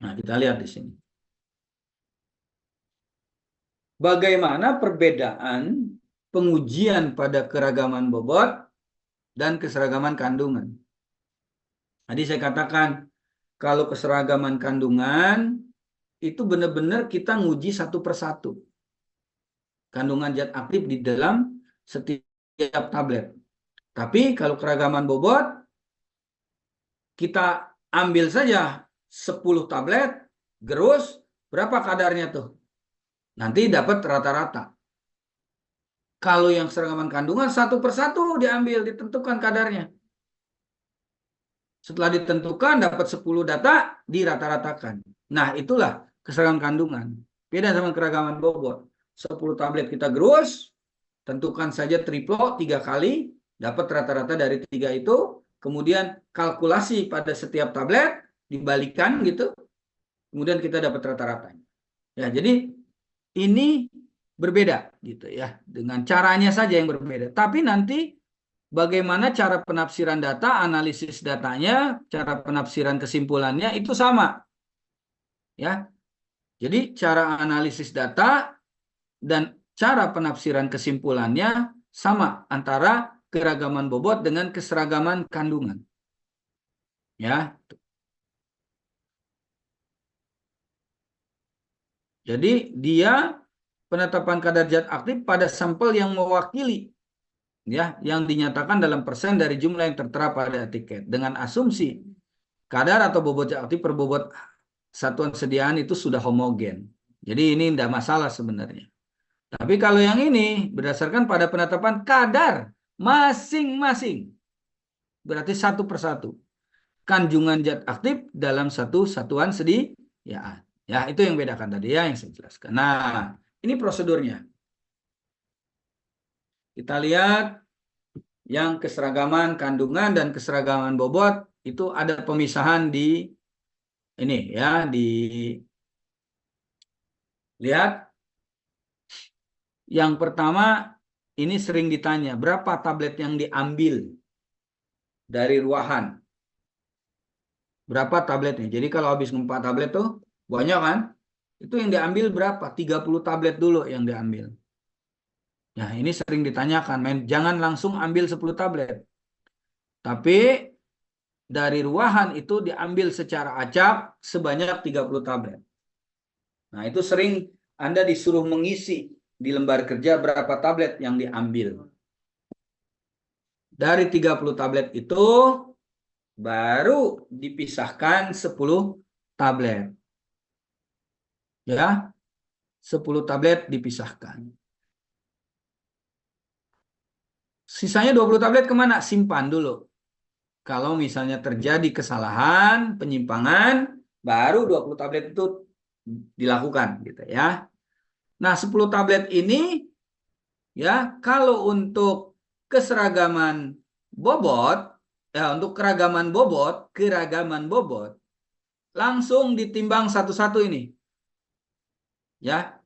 Nah, kita lihat di sini. Bagaimana perbedaan pengujian pada keragaman bobot dan keseragaman kandungan. Tadi saya katakan, kalau keseragaman kandungan, itu benar-benar kita nguji satu persatu. Kandungan zat aktif di dalam setiap tablet. Tapi kalau keragaman bobot, kita ambil saja 10 tablet, gerus, berapa kadarnya tuh? Nanti dapat rata-rata. Kalau yang seragaman kandungan, satu persatu diambil, ditentukan kadarnya. Setelah ditentukan, dapat 10 data, dirata-ratakan. Nah, itulah keseragaman kandungan. Beda sama keragaman bobot. 10 tablet kita gerus, tentukan saja triplo 3 kali, dapat rata-rata dari 3 itu, kemudian kalkulasi pada setiap tablet, dibalikan gitu, kemudian kita dapat rata-ratanya. Ya, jadi ini berbeda gitu ya, dengan caranya saja yang berbeda. Tapi nanti bagaimana cara penafsiran data, analisis datanya, cara penafsiran kesimpulannya itu sama. Ya. Jadi cara analisis data dan cara penafsiran kesimpulannya sama antara keragaman bobot dengan keseragaman kandungan. Ya. Jadi dia penetapan kadar zat aktif pada sampel yang mewakili, ya, yang dinyatakan dalam persen dari jumlah yang tertera pada etiket dengan asumsi kadar atau bobot zat aktif per bobot satuan sediaan itu sudah homogen. Jadi ini tidak masalah sebenarnya. Tapi kalau yang ini berdasarkan pada penetapan kadar masing-masing, berarti satu persatu kandungan zat aktif dalam satu satuan sediaan. Ya, itu yang bedakan tadi ya yang saya jelaskan. Nah, ini prosedurnya. Kita lihat yang keseragaman kandungan dan keseragaman bobot itu ada pemisahan di ini ya, di lihat. Yang pertama ini sering ditanya, berapa tablet yang diambil dari ruahan? Berapa tabletnya? Jadi kalau habis 4 tablet tuh banyak kan? Itu yang diambil berapa? 30 tablet dulu yang diambil. Nah, ini sering ditanyakan, jangan langsung ambil 10 tablet. Tapi dari ruahan itu diambil secara acak sebanyak 30 tablet. Nah, itu sering Anda disuruh mengisi di lembar kerja berapa tablet yang diambil. Dari 30 tablet itu baru dipisahkan 10 tablet. Ya, 10 tablet dipisahkan. Sisanya 20 tablet kemana? Simpan dulu. Kalau misalnya terjadi kesalahan, penyimpangan, baru 20 tablet itu dilakukan gitu ya. Nah, 10 tablet ini ya, kalau untuk keseragaman bobot, ya untuk keragaman bobot langsung ditimbang satu-satu ini. Ya.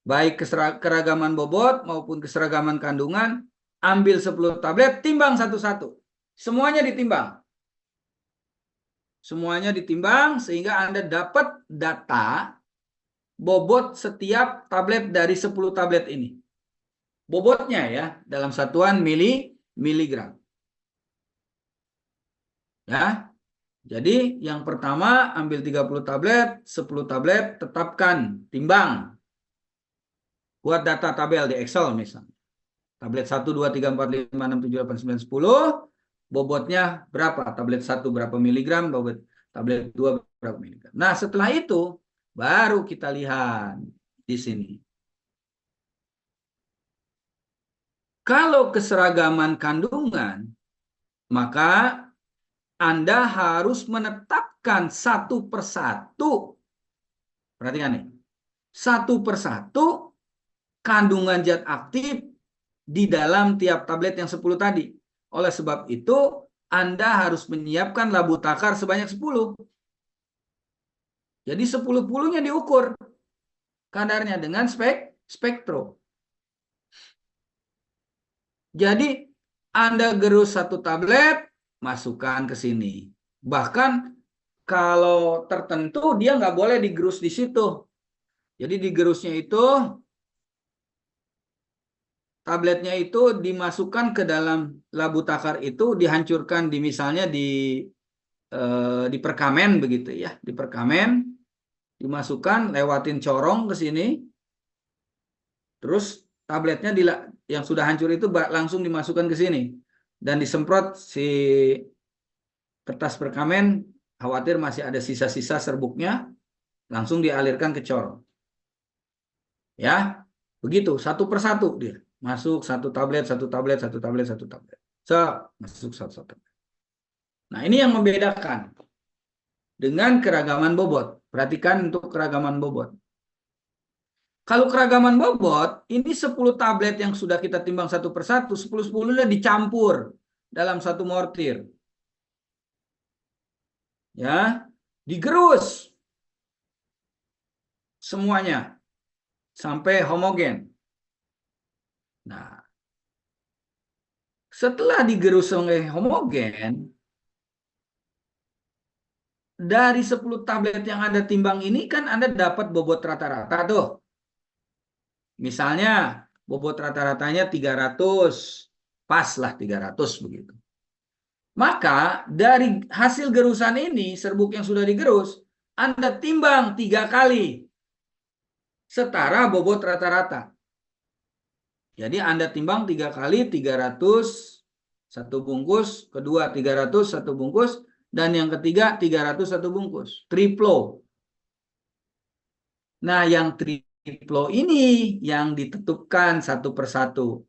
Baik keragaman bobot maupun keseragaman kandungan, ambil 10 tablet, timbang satu-satu. Semuanya ditimbang. Semuanya ditimbang sehingga Anda dapat data bobot setiap tablet dari 10 tablet ini. Bobotnya ya, dalam satuan miligram. Ya. Jadi yang pertama ambil 30 tablet, 10 tablet, tetapkan, timbang. Buat data tabel di Excel misalnya. Tablet 1, 2, 3, 4, 5, 6, 7, 8, 9, 10. Bobotnya berapa? Tablet 1 berapa miligram, bobot tablet 2 berapa miligram. Nah, setelah itu baru kita lihat di sini. Kalau keseragaman kandungan, maka Anda harus menetapkan satu persatu. Perhatikan nih. Satu persatu kandungan zat aktif di dalam tiap tablet yang 10 tadi. Oleh sebab itu, Anda harus menyiapkan labu takar sebanyak 10. Jadi 10-10-nya diukur kadarnya dengan spektro. Jadi Anda gerus satu tablet, masukkan ke sini. Bahkan kalau tertentu dia nggak boleh digerus di situ. Jadi digerusnya itu tabletnya itu dimasukkan ke dalam labu takar itu, dihancurkan di misalnya di perkamen begitu ya, di perkamen dimasukkan, lewatin corong ke sini, terus tabletnya yang sudah hancur itu langsung dimasukkan ke sini dan disemprot si kertas perkamen, khawatir masih ada sisa-sisa serbuknya, langsung dialirkan ke corong. Ya, begitu satu persatu dia masuk, satu tablet, satu tablet, satu tablet, satu tablet. Masuk satu-satu. Nah, ini yang membedakan dengan keragaman bobot. Perhatikan untuk keragaman bobot. Kalau keragaman bobot, ini 10 tablet yang sudah kita timbang satu persatu, 10-10-nya dicampur dalam satu mortir. Ya, digerus semuanya sampai homogen. Nah, setelah digerus sampai homogen, dari 10 tablet yang Anda timbang ini kan Anda dapat bobot rata-rata tuh. Misalnya bobot rata-ratanya 300, pas lah 300 begitu. Maka dari hasil gerusan ini, serbuk yang sudah digerus, Anda timbang 3 kali setara bobot rata-rata. Jadi Anda timbang 3 kali 300 satu bungkus, kedua 300 satu bungkus, dan yang ketiga 300 satu bungkus. Triplo. Nah, yang triplo ini yang ditetapkan satu persatu.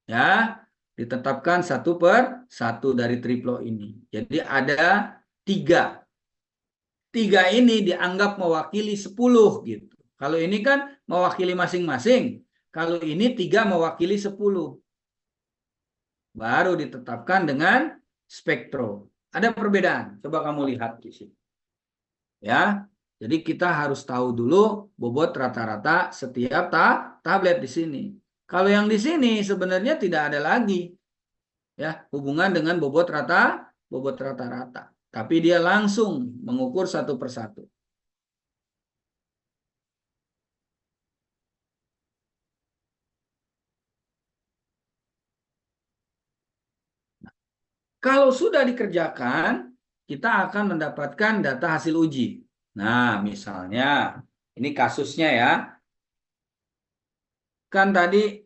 Ya, ditetapkan satu per satu dari triplo ini. Jadi ada 3. 3 ini dianggap mewakili 10 gitu. Kalau ini kan mewakili masing-masing. Kalau ini 3 mewakili 10. Baru ditetapkan dengan spektro. Ada perbedaan. Coba kamu lihat di sini. Ya. Jadi kita harus tahu dulu bobot rata-rata setiap tablet di sini. Kalau yang di sini sebenarnya tidak ada lagi ya hubungan dengan bobot rata-rata. Tapi dia langsung mengukur satu persatu. Kalau sudah dikerjakan, kita akan mendapatkan data hasil uji. Nah, misalnya, ini kasusnya ya. Kan tadi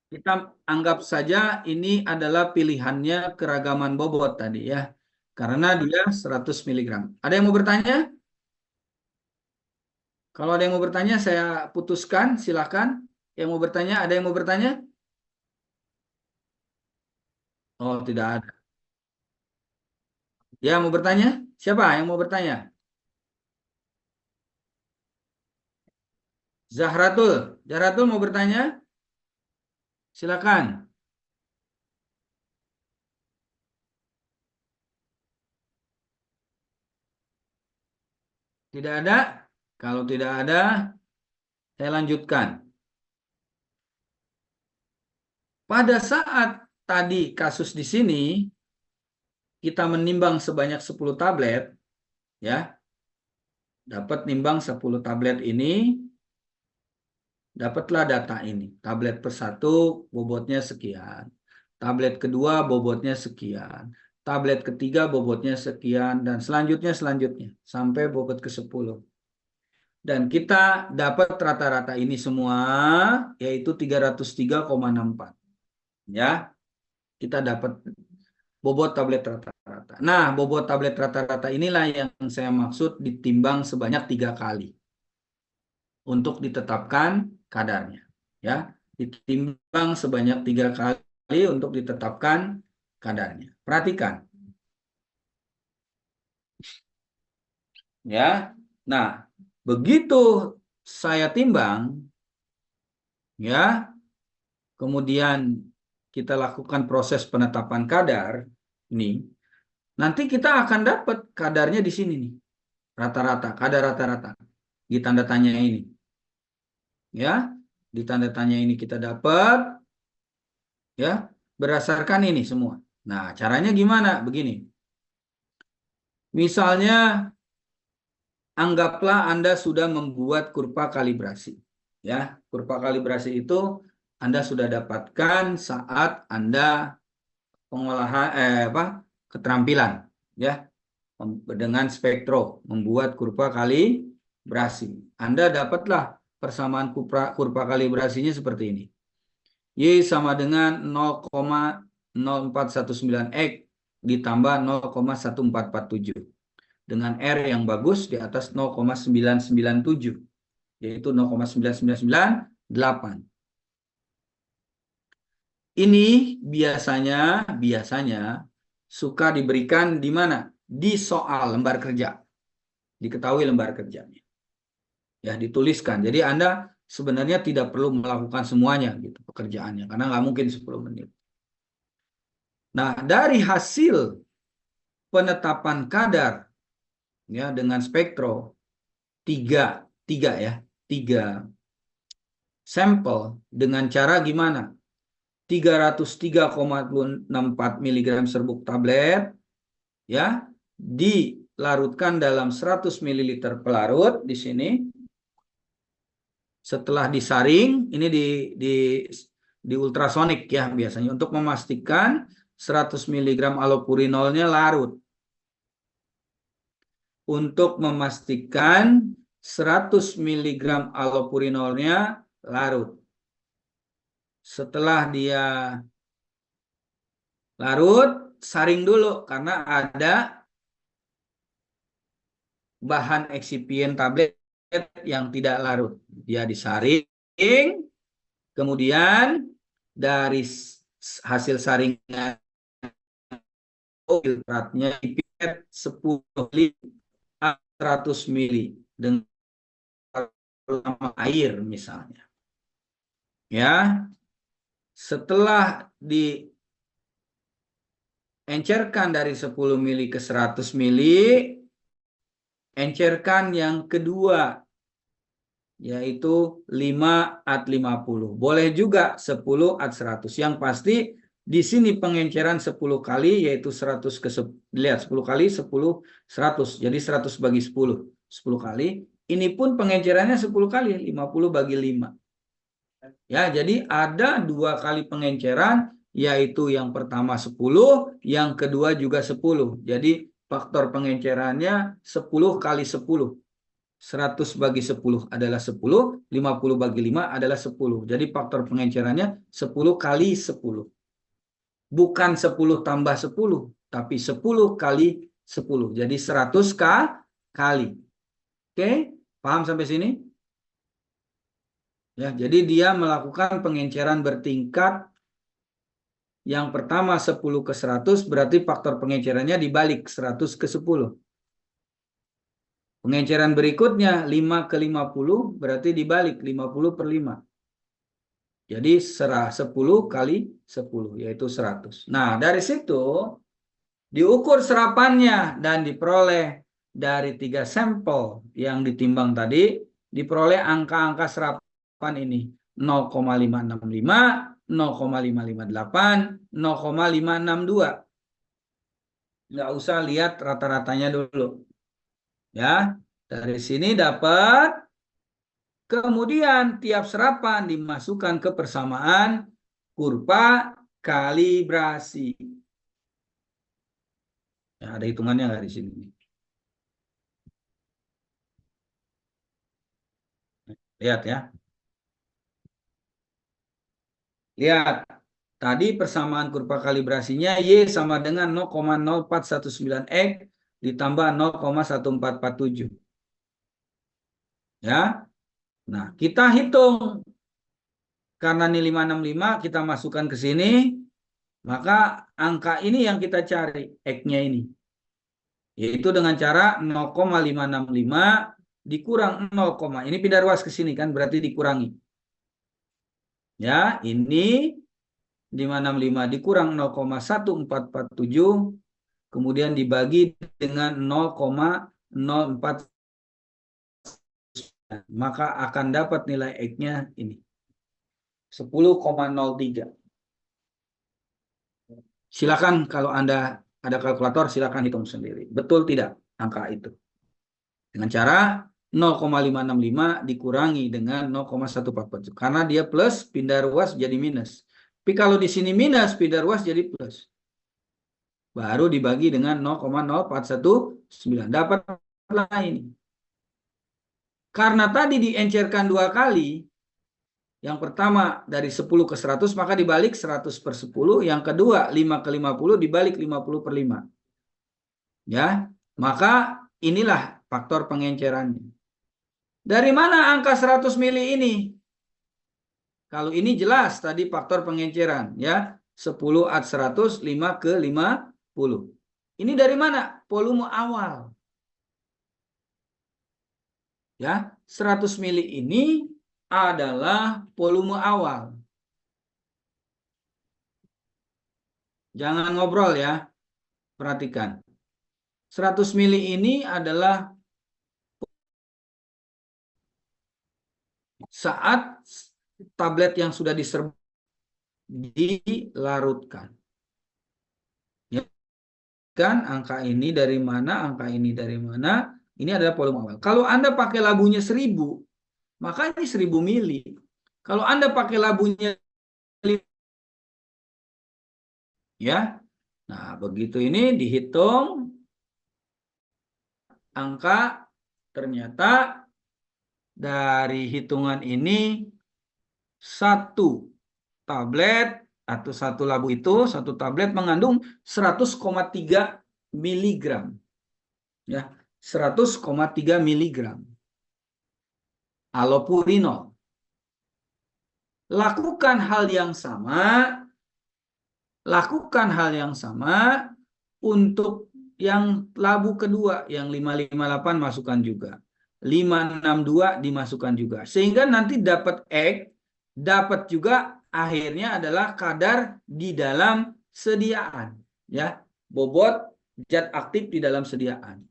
kita anggap saja ini adalah pilihannya keragaman bobot tadi ya. Karena dia 100 mg. Ada yang mau bertanya? Kalau ada yang mau bertanya, saya putuskan. Silakan. Yang mau bertanya, ada yang mau bertanya? Oh, tidak ada. Ya, mau bertanya? Siapa yang mau bertanya? Zahratul. Zahratul mau bertanya? Silakan. Tidak ada? Kalau tidak ada, saya lanjutkan. Pada saat tadi kasus di sini, kita menimbang sebanyak 10 tablet, ya, dapat nimbang 10 tablet ini, dapatlah data ini. Tablet per satu bobotnya sekian. Tablet kedua bobotnya sekian. Tablet ketiga bobotnya sekian. Dan selanjutnya sampai bobot ke-10. Dan kita dapat rata-rata ini semua, yaitu 303,64. Ya, kita dapat bobot tablet rata-rata. Nah, bobot tablet rata-rata inilah yang saya maksud ditimbang sebanyak 3 kali untuk ditetapkan kadarnya. Ya, ditimbang sebanyak 3 kali untuk ditetapkan kadarnya. Perhatikan. Ya, nah, begitu saya timbang, ya, kemudian kita lakukan proses penetapan kadar, nih, nanti kita akan dapat kadarnya di sini nih. Rata-rata, kadar rata-rata. Di tanda tanya ini. Ya, di tanda tanya ini kita dapat ya berdasarkan ini semua. Nah, caranya gimana? Begini. Misalnya, anggaplah Anda sudah membuat kurva kalibrasi. Ya, kurva kalibrasi itu Anda sudah dapatkan saat Anda pengolahan keterampilan, ya, dengan spektro membuat kurva kalibrasi. Anda dapatlah persamaan kurva kalibrasinya seperti ini. Y sama dengan 0,0419 X ditambah 0,1447 dengan R yang bagus di atas 0,997 yaitu 0,9998. Ini biasanya suka diberikan di mana? Di soal lembar kerja. Diketahui lembar kerjanya. Ya, dituliskan. Jadi Anda sebenarnya tidak perlu melakukan semuanya gitu pekerjaannya karena nggak mungkin 10 menit. Nah, dari hasil penetapan kadar ya dengan spektro tiga sampel dengan cara gimana? 303,64 mg serbuk tablet ya dilarutkan dalam 100 ml pelarut di sini. Setelah disaring, ini di ultrasonik ya biasanya untuk memastikan 100 mg allopurinolnya larut. Untuk memastikan 100 mg allopurinolnya larut. Setelah dia larut, saring dulu karena ada bahan eksipien tablet yang tidak larut. Dia disaring, kemudian dari hasil saringan filtratnya dipipet 10 100 mili dengan air misalnya. Ya. Setelah diencerkan dari 10 mili ke 100 mili, encerkan yang kedua yaitu 5/50. Boleh juga 10/100. Yang pasti di sini pengenceran 10 kali yaitu 100 ke 10. Lihat 10 kali 10 100. Jadi 100 bagi 10. 10 kali. Ini pun pengencerannya 10 kali 50 bagi 5. Ya, jadi ada 2 kali pengenceran yaitu yang pertama 10, yang kedua juga 10. Jadi faktor pengencerannya 10 kali 10. 100 bagi 10 adalah 10, 50 bagi 5 adalah 10. Jadi faktor pengencerannya 10 kali 10. Bukan 10 tambah 10, tapi 10 kali 10. Jadi 100 kali. Oke, paham sampai sini? Ya, jadi dia melakukan pengenceran bertingkat. Yang pertama 10 ke 100 berarti faktor pengencerannya dibalik 100 ke 10. Pengenceran berikutnya 5 ke 50 berarti dibalik 50 per 5. Jadi 10 kali 10 yaitu 100. Nah, dari situ diukur serapannya dan diperoleh dari 3 sampel yang ditimbang tadi, diperoleh angka-angka serapan ini 0,565, 0,558, 0,562. Nggak usah lihat rata-ratanya dulu. Ya, dari sini dapat, kemudian tiap serapan dimasukkan ke persamaan kurva kalibrasi. Ya, ada hitungannya nggak di sini? Lihat ya. Lihat, tadi persamaan kurva kalibrasinya Y sama dengan 0,0419 X ditambah 0,1447. Ya. Nah, kita hitung. Karena ini 565 kita masukkan ke sini, maka angka ini yang kita cari, X-nya ini. Yaitu dengan cara 0,565 dikurang 0, ini pindah ruas ke sini kan, berarti dikurangi. Ya, ini 565 dikurang 0,1447, kemudian dibagi dengan 0,04, maka akan dapat nilai X-nya ini. 10,03. Silakan kalau Anda ada kalkulator, silakan hitung sendiri. Betul tidak angka itu? Dengan cara 0,565 dikurangi dengan 0,147. Karena dia plus, pindah ruas jadi minus. Tapi kalau di sini minus, pindah ruas jadi plus. Baru dibagi dengan 0,0419. Dapatlah ini. Karena tadi diencerkan 2 kali, yang pertama dari 10 ke 100, maka dibalik 100 per 10. Yang kedua 5 ke 50 dibalik 50 per 5. Ya, maka inilah faktor pengencerannya. Dari mana angka 100 mili ini? Kalau ini jelas tadi faktor pengenceran, ya. 10 at 100, 5 ke 50. Ini dari mana? Volume awal. Ya, 100 mili ini adalah volume awal. Jangan ngobrol ya. Perhatikan. 100 mili ini adalah saat tablet yang sudah dilarutkan. Ya, kan angka ini dari mana, angka ini dari mana? Ini adalah volume awal. Kalau Anda pakai labunya 1000, maka ini 1000 mili. Kalau Anda pakai labunya, ya, nah begitu ini dihitung angka, ternyata dari hitungan ini satu tablet atau satu labu itu, satu tablet mengandung 100,3 miligram. Ya, 100,3 miligram allopurinol. Lakukan hal yang sama untuk yang labu kedua, yang 558 masukkan juga. 562 dimasukkan juga. Sehingga nanti dapat X, dapat juga akhirnya adalah kadar di dalam sediaan. Ya, bobot zat aktif di dalam sediaan.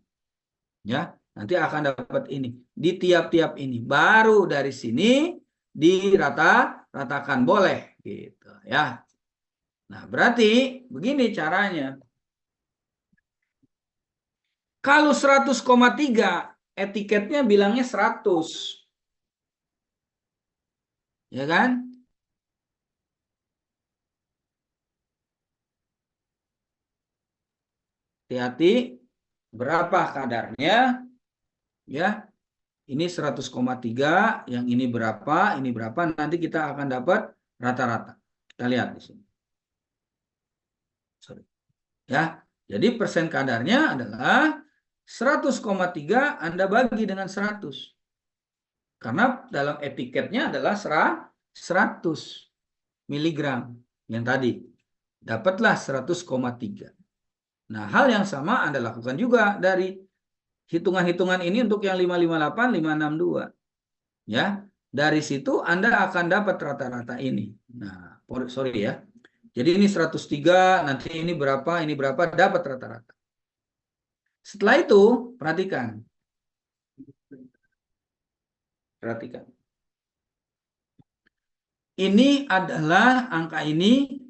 Ya, nanti akan dapat ini. Di tiap-tiap ini. Baru dari sini diratakan boleh. Gitu ya. Nah, berarti begini caranya. Kalau 100,3 etiketnya bilangnya 100. Ya kan? Hati-hati berapa kadarnya? Ya. Ini 100,3, yang ini berapa, nanti kita akan dapat rata-rata. Kita lihat di sini. Sorry. Ya. Jadi persen kadarnya adalah 100,3 Anda bagi dengan 100. Karena dalam etiketnya adalah 100 miligram yang tadi. Dapatlah 100,3. Nah, hal yang sama Anda lakukan juga dari hitungan-hitungan ini untuk yang 558, 562. Ya, dari situ Anda akan dapat rata-rata ini. Nah, sorry ya. Jadi ini 103, nanti ini berapa, dapat rata-rata. Setelah itu, perhatikan. Ini adalah angka ini,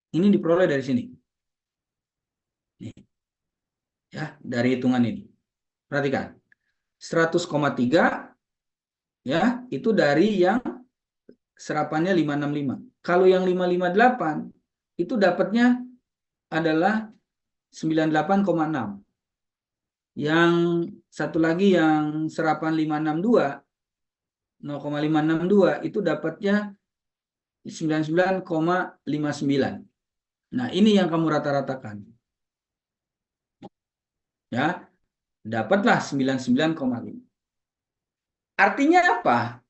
ini diperoleh dari sini. Nih. Ya, dari hitungan ini. Perhatikan. 100,3 ya, itu dari yang serapannya 565. Kalau yang 558 itu dapatnya adalah 98,6. Yang satu lagi yang serapan 562 0,562 itu dapatnya 99,59. Nah, ini yang kamu rata-ratakan. Ya. Dapatlah 99,5. Artinya apa?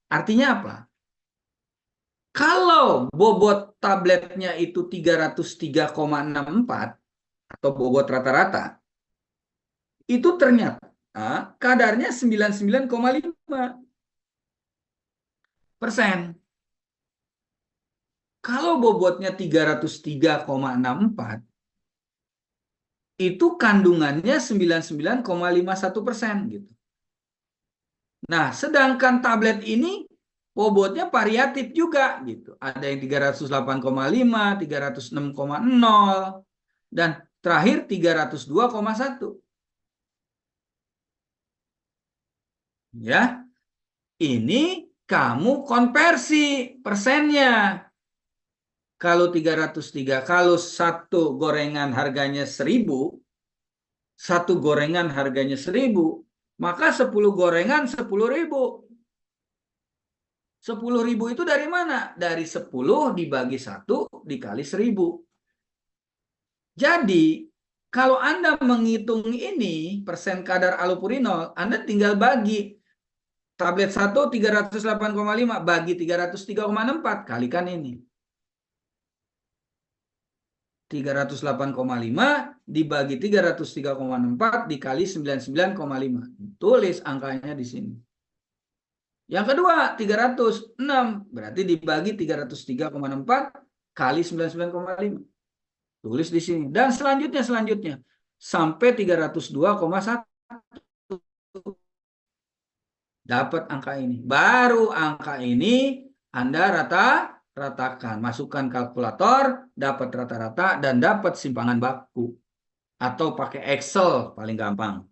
Kalau bobot tabletnya itu 303,64 atau bobot rata-rata, itu ternyata kadarnya 99,5%. Kalau bobotnya 303,64, itu kandungannya 99,51% gitu. Nah, sedangkan tablet ini bobotnya variatif juga gitu. Ada yang 308,5, 306,0 dan terakhir 302,1. Ya, ini kamu konversi persennya. Kalau 303, kalau satu gorengan harganya 1.000, satu gorengan harganya 1.000, maka 10 gorengan 10.000. 10.000 itu dari mana? Dari 10 dibagi 1 dikali 1.000. Jadi, kalau Anda menghitung ini, persen kadar allopurinol, Anda tinggal bagi tablet 1 308,5 bagi 303,4, kalikan ini. 308,5 dibagi 303,4 dikali 99,5. Tulis angkanya di sini. Yang kedua, 306 berarti dibagi 303,4 kali 99,5. Tulis di sini. Dan selanjutnya sampai 302,1. Dapat angka ini. Baru angka ini Anda ratakan. Masukkan kalkulator, dapat rata-rata dan dapat simpangan baku. Atau pakai Excel paling gampang.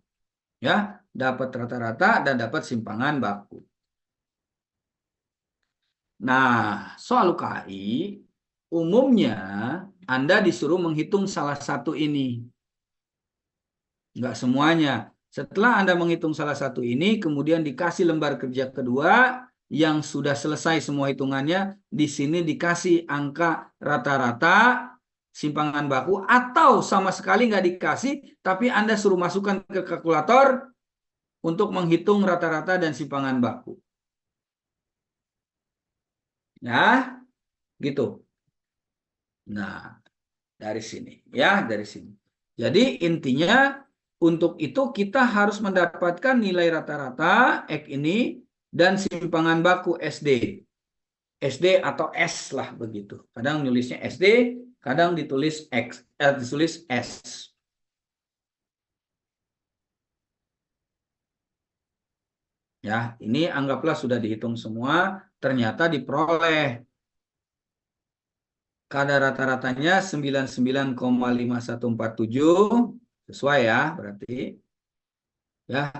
Ya, dapat rata-rata dan dapat simpangan baku. Nah, soal UKI umumnya Anda disuruh menghitung salah satu ini. Enggak semuanya. Setelah Anda menghitung salah satu ini, kemudian dikasih lembar kerja kedua yang sudah selesai semua hitungannya. Di sini dikasih angka rata-rata simpangan baku atau sama sekali nggak dikasih, tapi Anda suruh masukkan ke kalkulator untuk menghitung rata-rata dan simpangan baku. Ya, gitu. Nah, dari sini. Ya, dari sini. Jadi intinya untuk itu kita harus mendapatkan nilai rata-rata X ini dan simpangan baku SD. SD atau S lah begitu. Kadang nulisnya SD, kadang ditulis X, ditulis S. Ya, ini anggaplah sudah dihitung semua, ternyata diperoleh kadar rata-ratanya 99,5147, sesuai ya berarti. Ya,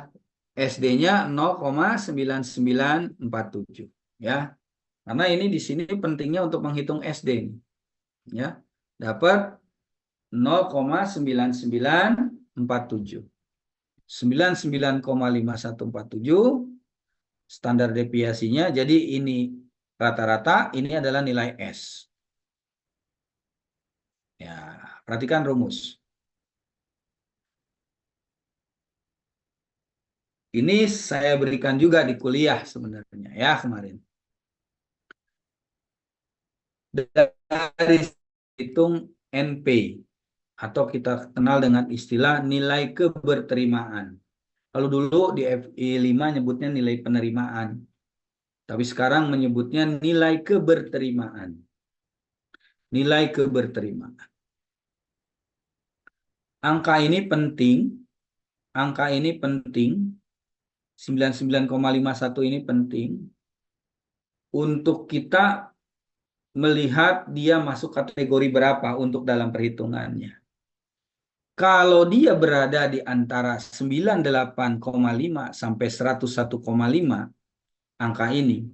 SD-nya 0,9947 ya. Karena ini di sini pentingnya untuk menghitung SD ya. Dapat 0,9947. 99,5147 standar deviasinya. Jadi ini rata-rata, ini adalah nilai S. Ya, perhatikan rumus. Ini saya berikan juga di kuliah sebenarnya ya kemarin. Dari hitung NP atau kita kenal dengan istilah nilai keberterimaan. Kalau dulu di FI 5 nyebutnya nilai penerimaan. Tapi sekarang menyebutnya nilai keberterimaan. Nilai keberterimaan. Angka ini penting. Angka ini penting. 99,51 ini penting untuk kita melihat dia masuk kategori berapa untuk dalam perhitungannya. Kalau dia berada di antara 98,5 sampai 101,5 angka ini,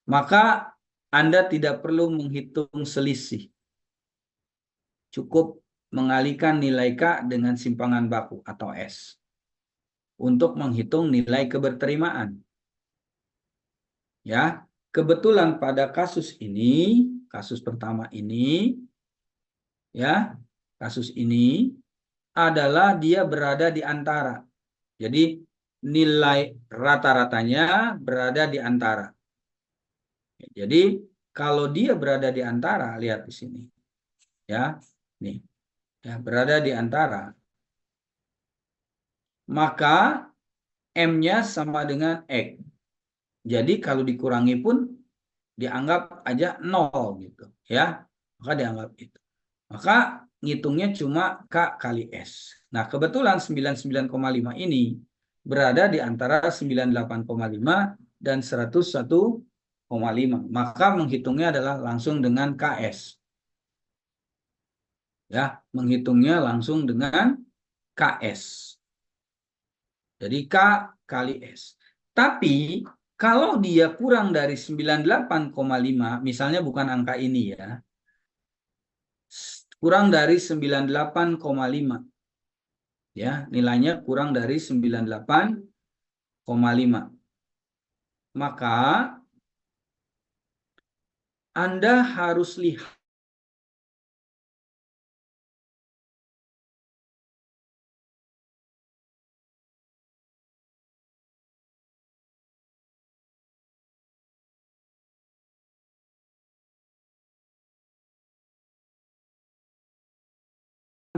maka Anda tidak perlu menghitung selisih. Cukup mengalihkan nilai K dengan simpangan baku atau S untuk menghitung nilai keberterimaan. Ya, kebetulan pada kasus ini, kasus pertama ini, ya, kasus ini adalah dia berada di antara. Jadi nilai rata-ratanya berada di antara. Jadi kalau dia berada di antara, lihat di sini. Ya, nih. Ya, berada di antara. Maka M-nya sama dengan X. Jadi kalau dikurangi pun dianggap aja 0 gitu, ya. Maka dianggap itu. Maka ngitungnya cuma K kali S. Nah, kebetulan 99,5 ini berada di antara 98,5 dan 101,5. Maka menghitungnya adalah langsung dengan KS. Ya, menghitungnya langsung dengan KS. Jadi K kali S. Tapi kalau dia kurang dari 98,5, misalnya bukan angka ini ya, kurang dari 98,5. Ya, nilainya kurang dari 98,5. Maka Anda harus lihat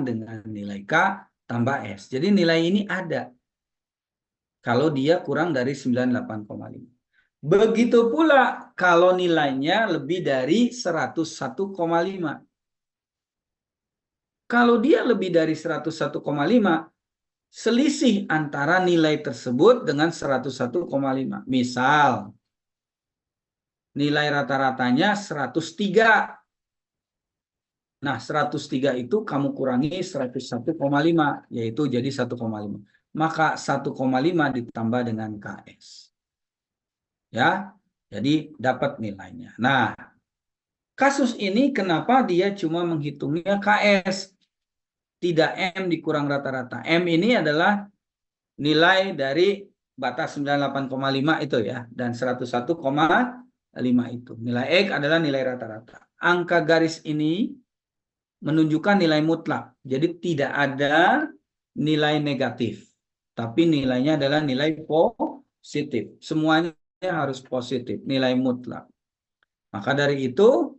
dengan nilai K tambah S. Jadi nilai ini ada kalau dia kurang dari 98,5. Begitu pula kalau nilainya lebih dari 101,5. Kalau dia lebih dari 101,5, selisih antara nilai tersebut dengan 101,5. Misal, nilai rata-ratanya 103. Nah, 103 itu kamu kurangi 101,5, yaitu jadi 1,5. Maka 1,5 ditambah dengan KS. Ya, jadi dapat nilainya. Nah, kasus ini kenapa dia cuma menghitungnya KS, tidak M dikurang rata-rata. M ini adalah nilai dari batas 98,5 itu ya, dan 101,5 itu. Nilai X adalah nilai rata-rata. Angka garis ini menunjukkan nilai mutlak. Jadi tidak ada nilai negatif. Tapi nilainya adalah nilai positif. Semuanya harus positif, nilai mutlak. Maka dari itu,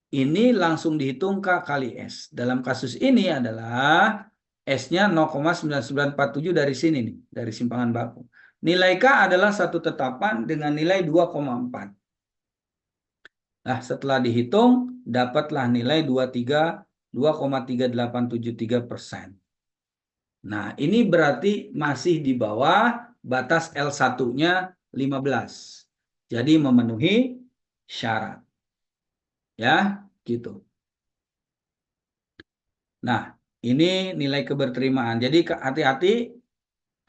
ini langsung dihitung K kali S. Dalam kasus ini adalah S-nya 0,9947 dari sini nih, dari simpangan baku. Nilai K adalah satu tetapan dengan nilai 2,4. Nah, setelah dihitung, dapatlah nilai 2,3873%. Nah, ini berarti masih di bawah batas L1-nya 15. Jadi memenuhi syarat. Ya, gitu. Nah, ini nilai keberterimaan. Jadi hati-hati,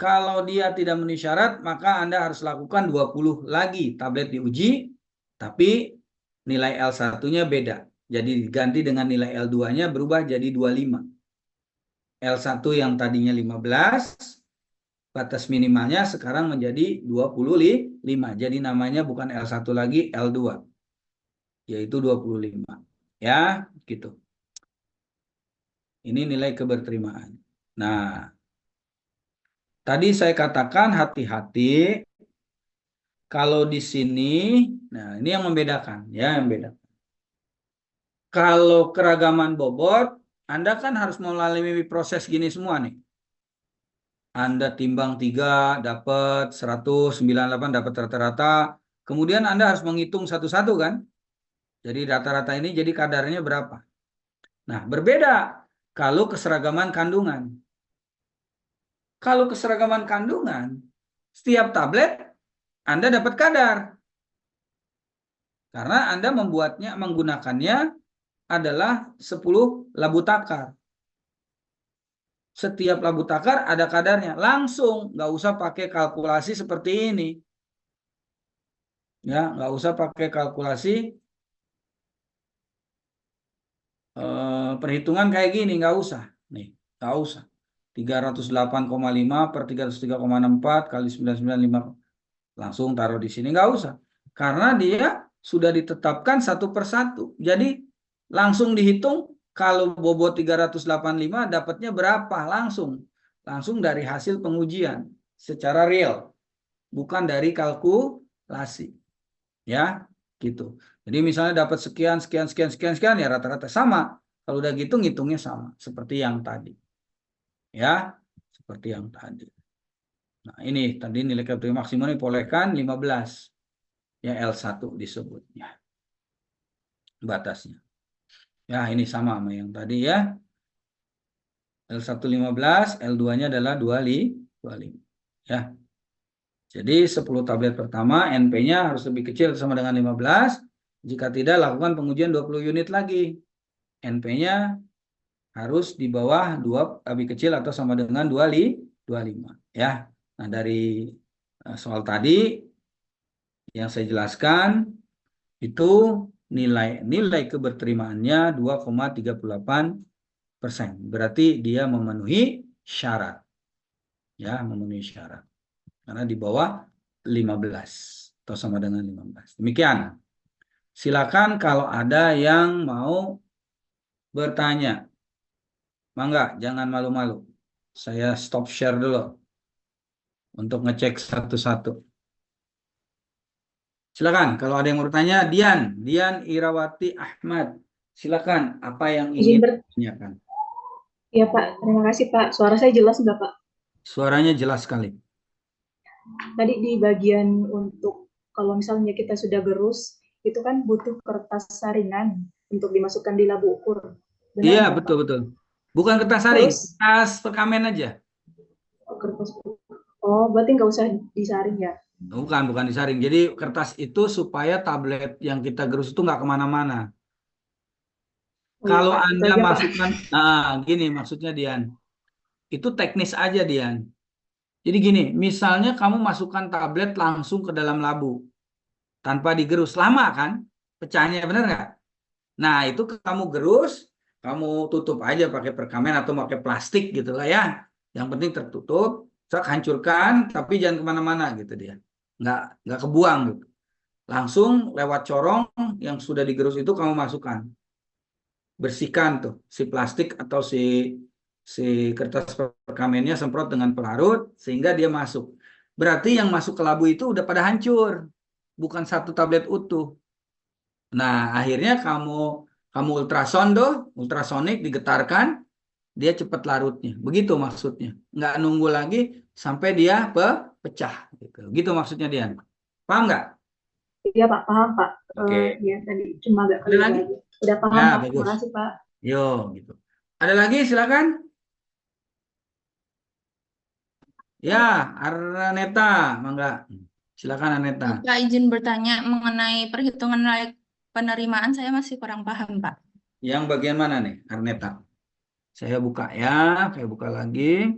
kalau dia tidak memenuhi syarat, maka Anda harus lakukan 20 lagi tablet diuji, tapi nilai L1-nya beda. Jadi diganti dengan nilai L2-nya berubah jadi 25. L1 yang tadinya 15, batas minimalnya sekarang menjadi 25. Jadi namanya bukan L1 lagi, L2. Yaitu 25. Ya, gitu. Ini nilai keberterimaan. Nah, tadi saya katakan hati-hati kalau di sini, nah ini yang membedakan, ya yang beda. Kalau keragaman bobot, Anda kan harus melalui proses gini semua nih. Anda timbang 3, dapat 198, dapat rata-rata. Kemudian Anda harus menghitung satu-satu kan. Jadi rata-rata ini jadi kadarnya berapa. Nah, berbeda kalau keseragaman kandungan. Kalau keseragaman kandungan, setiap tablet Anda dapat kadar. Karena Anda menggunakannya adalah 10 labu takar. Setiap labu takar ada kadarnya. Langsung, nggak usah pakai kalkulasi seperti ini. Ya, nggak usah pakai kalkulasi perhitungan kayak gini, nggak usah. Nih, nggak usah. 308,5 per 303,64 kali 995. Langsung taruh di sini, nggak usah. Karena dia sudah ditetapkan satu persatu. Jadi langsung dihitung, kalau bobot 385 dapatnya berapa? Langsung dari hasil pengujian secara real, bukan dari kalkulasi. Ya, gitu. Jadi misalnya dapat sekian sekian sekian sekian sekian, ya rata-rata sama. Kalau udah gitu ngitungnya sama seperti yang tadi. Ya, seperti yang tadi. Nah, ini tadi nilai keberterimaan maksimum dibolehkan 15. Ya, L1 disebutnya batasnya. Ya, ini sama yang tadi ya. L1 15, L2-nya adalah 25. Ya. Jadi 10 tablet pertama NP-nya harus lebih kecil sama dengan 15. Jika tidak, lakukan pengujian 20 unit lagi. NP-nya harus di bawah 2 lebih kecil atau sama dengan 25 ya. Nah, dari soal tadi yang saya jelaskan itu nilai keberterimaannya 2,38%. Berarti dia memenuhi syarat. Ya, memenuhi syarat. Karena di bawah 15 atau sama dengan 15. Demikian. Silakan kalau ada yang mau bertanya. Mangga, jangan malu-malu. Saya stop share dulu untuk ngecek satu-satu. Silakan kalau ada yang mau bertanya. Dian Irawati Ahmad. Silakan apa yang ingin ditanyakan. Ya Pak, terima kasih Pak. Suara saya jelas nggak Pak? Suaranya jelas sekali. Tadi di bagian untuk kalau misalnya kita sudah gerus, itu kan butuh kertas saringan untuk dimasukkan di labu ukur. Benar Iya, nggak Pak? betul-betul. Bukan kertas saring, Terus, kertas perkamen aja. kertas, oh berarti nggak usah disaring ya? Bukan disaring. Jadi kertas itu supaya tablet yang kita gerus itu nggak kemana-mana. Oh iya Kalau Pak, itu Anda aja Pak. masukkan, gini maksudnya Dian, itu teknis aja Dian. Jadi gini, misalnya kamu masukkan tablet langsung ke dalam labu, tanpa digerus, lama kan? Pecahnya benar nggak? Nah itu kamu gerus, kamu tutup aja pakai perkamen atau pakai plastik gitu lah ya. Yang penting tertutup, hancurkan, tapi jangan kemana-mana gitu dia. Nggak kebuang gitu. Langsung lewat corong yang sudah digerus itu kamu masukkan. Bersihkan tuh si plastik atau si kertas perkamennya, semprot dengan pelarut sehingga dia masuk. Berarti yang masuk ke labu itu udah pada hancur, bukan satu tablet utuh. Nah, akhirnya kamu ultrason tuh, ultrasonik digetarkan, dia cepat larutnya. Begitu maksudnya. Nggak nunggu lagi sampai dia pecah gitu. Gitu maksudnya dia. Paham nggak? Iya Pak, paham Pak. Oke. Ya tadi cuma agak Ada keliru lagi? aja. Udah paham Ya, Pak, bagus. makasih Pak. Yo, gitu. Ada lagi silakan. Ya, Arneta, mangga. Silakan Arneta. Bapak izin bertanya mengenai perhitungan nilai penerimaan saya masih kurang paham, Pak. Yang bagian mana nih, Arneta? Saya buka ya, saya buka lagi.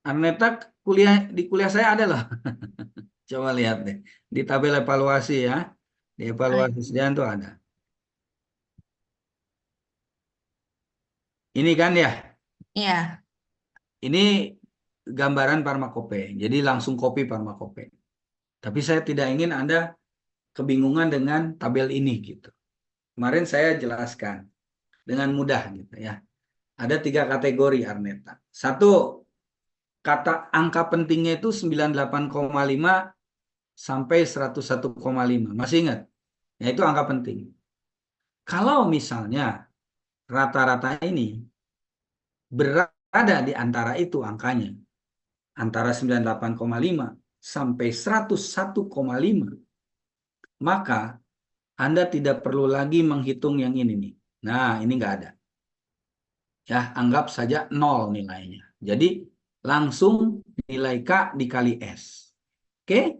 Arneta di kuliah saya ada loh. Coba lihat deh di tabel evaluasi ya. Di evaluasi sediaan tuh ada. Ini kan ya. Iya. Ini gambaran farmakope. Jadi langsung copy farmakope. Tapi saya tidak ingin Anda kebingungan dengan tabel ini gitu. Kemarin saya jelaskan dengan mudah gitu ya. Ada 3 kategori Arneta. Satu, kata angka pentingnya itu 98,5 sampai 101,5. Masih ingat? Ya itu angka penting. Kalau misalnya rata-rata ini berada di antara itu angkanya, antara 98,5 sampai 101,5, maka Anda tidak perlu lagi menghitung yang ini nih. Nah, ini nggak ada. Ya, anggap saja 0 nilainya. Jadi, langsung nilai K dikali S. Oke?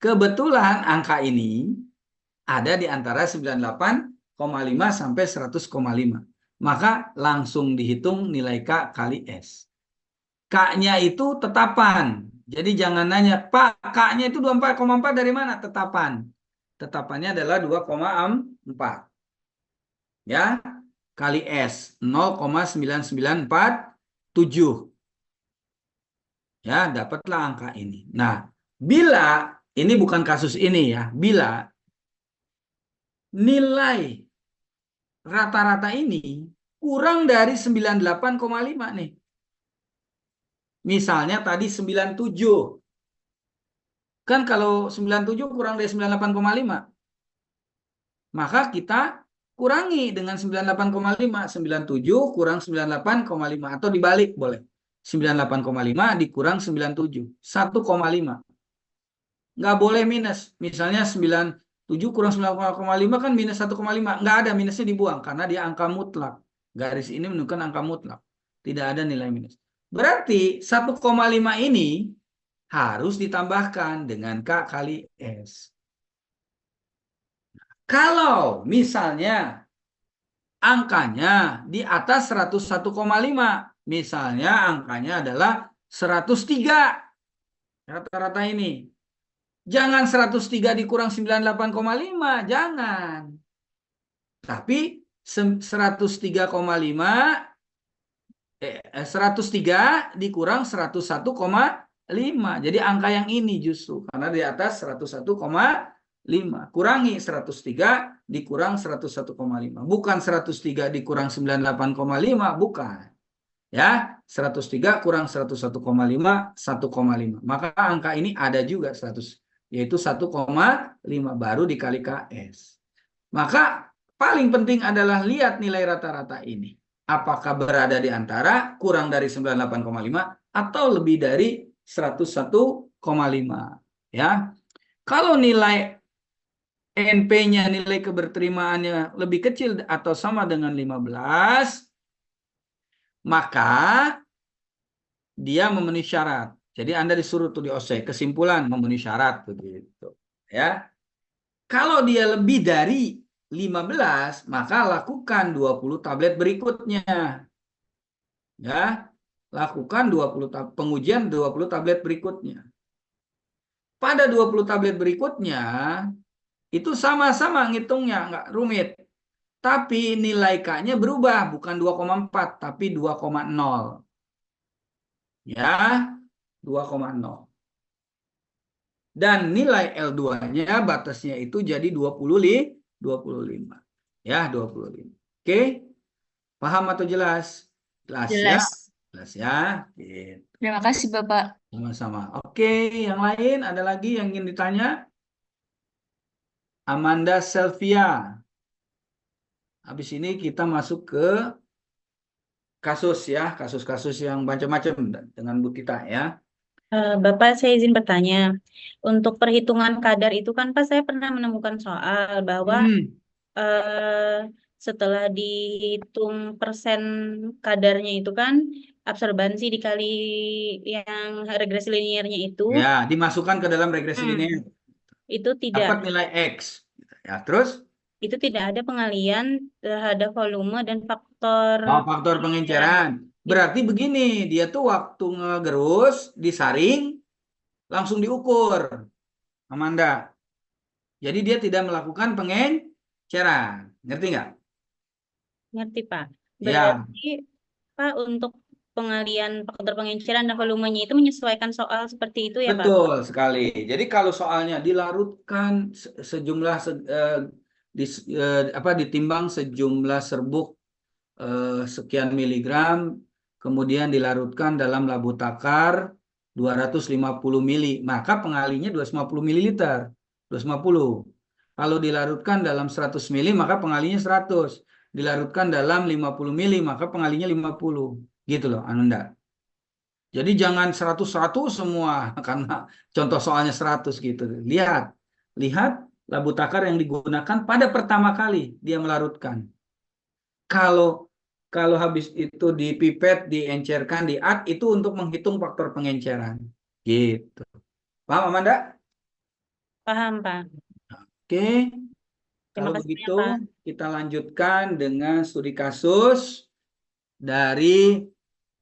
Kebetulan angka ini ada di antara 98,5 sampai 100,5. Maka langsung dihitung nilai K kali S. K-nya itu tetapan. Jadi jangan nanya, Pak, K-nya itu 24,4 dari mana? Tetapan. Tetapannya adalah 2,4. Ya, kali S 0,9947. Ya, dapatlah angka ini. Nah, bila ini bukan kasus ini ya, bila nilai rata-rata ini kurang dari 98,5 nih. Misalnya tadi 97. Kan kalau 97 kurang dari 98,5, maka kita kurangi dengan 98,5. 97 kurang 98,5 atau dibalik boleh. 98,5 dikurang 97. 1,5. Nggak boleh minus. Misalnya 97 kurang 9,5 kan minus 1,5. Nggak ada, minusnya dibuang karena dia angka mutlak. Garis ini menunjukkan angka mutlak. Tidak ada nilai minus. Berarti 1,5 ini harus ditambahkan dengan K kali S. Kalau misalnya angkanya di atas 101,5, misalnya angkanya adalah 103, rata-rata ini. Jangan 103 dikurang 98,5, jangan. Tapi 103 dikurang 101,5. Jadi angka yang ini justru karena di atas 101,5. Kurangi 103 dikurang 101,5. Bukan 103 dikurang 98,5, bukan. Ya, 103 kurang 101,5, 1,5. Maka angka ini ada juga 100, yaitu 1,5 baru dikali KS. Maka paling penting adalah lihat nilai rata-rata ini. Apakah berada di antara kurang dari 98,5 atau lebih dari 101,5. Ya. Kalau nilai NP-nya, nilai keberterimaannya lebih kecil atau sama dengan 15, maka dia memenuhi syarat. Jadi Anda disuruh tuh di OC, kesimpulan memenuhi syarat begitu. Ya. Kalau dia lebih dari 15, maka lakukan 20 tablet berikutnya. Ya. Lakukan 20 pengujian 20 tablet berikutnya. Pada 20 tablet berikutnya itu sama-sama ngitungnya, nggak rumit. Tapi nilai K-nya berubah, bukan 2,4 tapi 2,0. Ya, 2,0. Dan nilai L2-nya batasnya itu jadi 25. Ya, 25. Oke? Paham atau jelas? Jelas ya? Jelas. Jelas ya? Gitu. Terima kasih, Bapak. Sama-sama. Oke, yang lain ada lagi yang ingin ditanya? Amanda Selvia. Habis ini kita masuk ke kasus ya, kasus-kasus yang macam-macam dengan Bu Tita ya. Bapak, saya izin bertanya. Untuk perhitungan kadar itu kan Pak, saya pernah menemukan soal bahwa eh, setelah dihitung persen kadarnya itu kan absorbansi dikali yang regresi liniernya itu, Ya, dimasukkan ke dalam regresi linear. itu tidak Dapat nilai X. Ya, terus ada pengalian terhadap volume dan faktor faktor pengenceran. Berarti begini, dia tuh waktu ngegerus, disaring, langsung diukur, Amanda. Jadi dia tidak melakukan pengenceran. Ngerti nggak? Ngerti, Pak. Ya, Berarti Pak, untuk pengalian faktor pengenceran dan volumenya itu menyesuaikan soal seperti itu ya, Pak? betul sekali. Jadi kalau soalnya dilarutkan sejumlah ditimbang sejumlah serbuk sekian miligram, kemudian dilarutkan dalam labu takar 250 mili, maka pengalinya 250 mililiter, 250. Kalau dilarutkan dalam 100 mili, maka pengalinya 100. Dilarutkan dalam 50 mili, maka pengalinya 50. Gitu loh, Ananda. Jadi jangan 100-100 semua, karena contoh soalnya 100 gitu. Lihat labu takar yang digunakan pada pertama kali dia melarutkan. Kalau habis itu dipipet, diencerkan, itu untuk menghitung faktor pengenceran. Gitu. Paham, Amanda? Paham, Pak. Oke. Terima Kalau kasih begitu, banyak, Pak. kita lanjutkan dengan studi kasus dari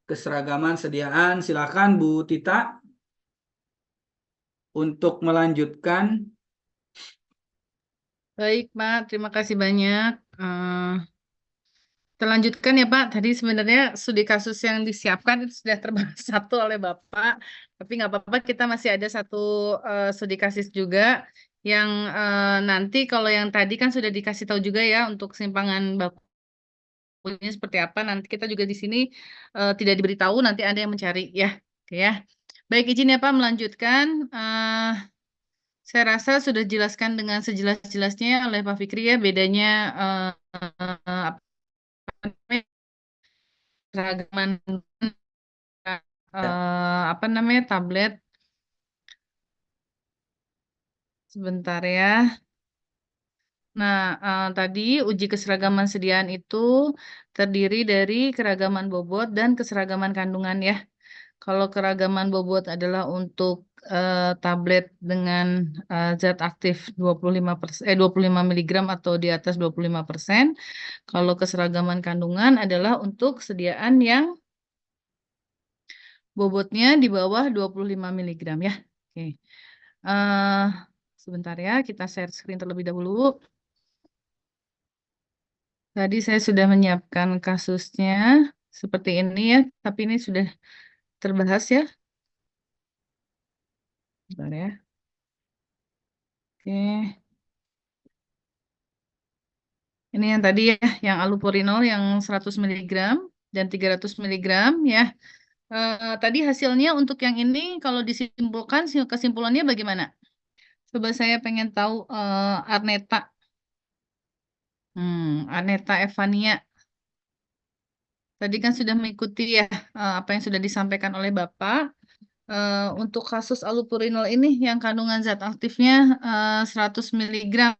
keseragaman sediaan. Silakan Bu Tita untuk melanjutkan. Baik, Pak. Terima kasih banyak. Kita lanjutkan ya, Pak. Tadi sebenarnya studi kasus yang disiapkan itu sudah terbahas satu oleh Bapak. Tapi nggak apa-apa, kita masih ada satu studi kasus juga yang nanti kalau yang tadi kan sudah dikasih tahu juga ya untuk kesimpangan bakunya seperti apa. Nanti kita juga di sini tidak diberitahu, nanti ada yang mencari ya. Oke ya. Baik, izin ya Pak melanjutkan. Saya rasa sudah dijelaskan dengan sejelas-jelasnya oleh Pak Fikri ya bedanya apa namanya, seragaman apa namanya tablet. Sebentar ya. Nah, tadi uji keseragaman sediaan itu terdiri dari keragaman bobot dan keseragaman kandungan ya. Kalau keragaman bobot adalah untuk tablet dengan zat aktif 25 miligram atau di atas 25%. Kalau keseragaman kandungan adalah untuk sediaan yang bobotnya di bawah 25 miligram ya. Oke. Eh, sebentar ya, kita share screen terlebih dahulu. Tadi saya sudah menyiapkan kasusnya seperti ini ya, tapi ini sudah terbahas ya. Bentar ya. Oke. Ini yang tadi ya, yang allopurinol yang 100 miligram dan 300 miligram ya. Tadi hasilnya untuk yang ini kalau disimpulkan kesimpulannya bagaimana? Coba saya pengen tahu Arneta. Arneta Evania. Tadi kan sudah mengikuti ya apa yang sudah disampaikan oleh Bapak. Untuk kasus allopurinol ini yang kandungan zat aktifnya 100 miligram.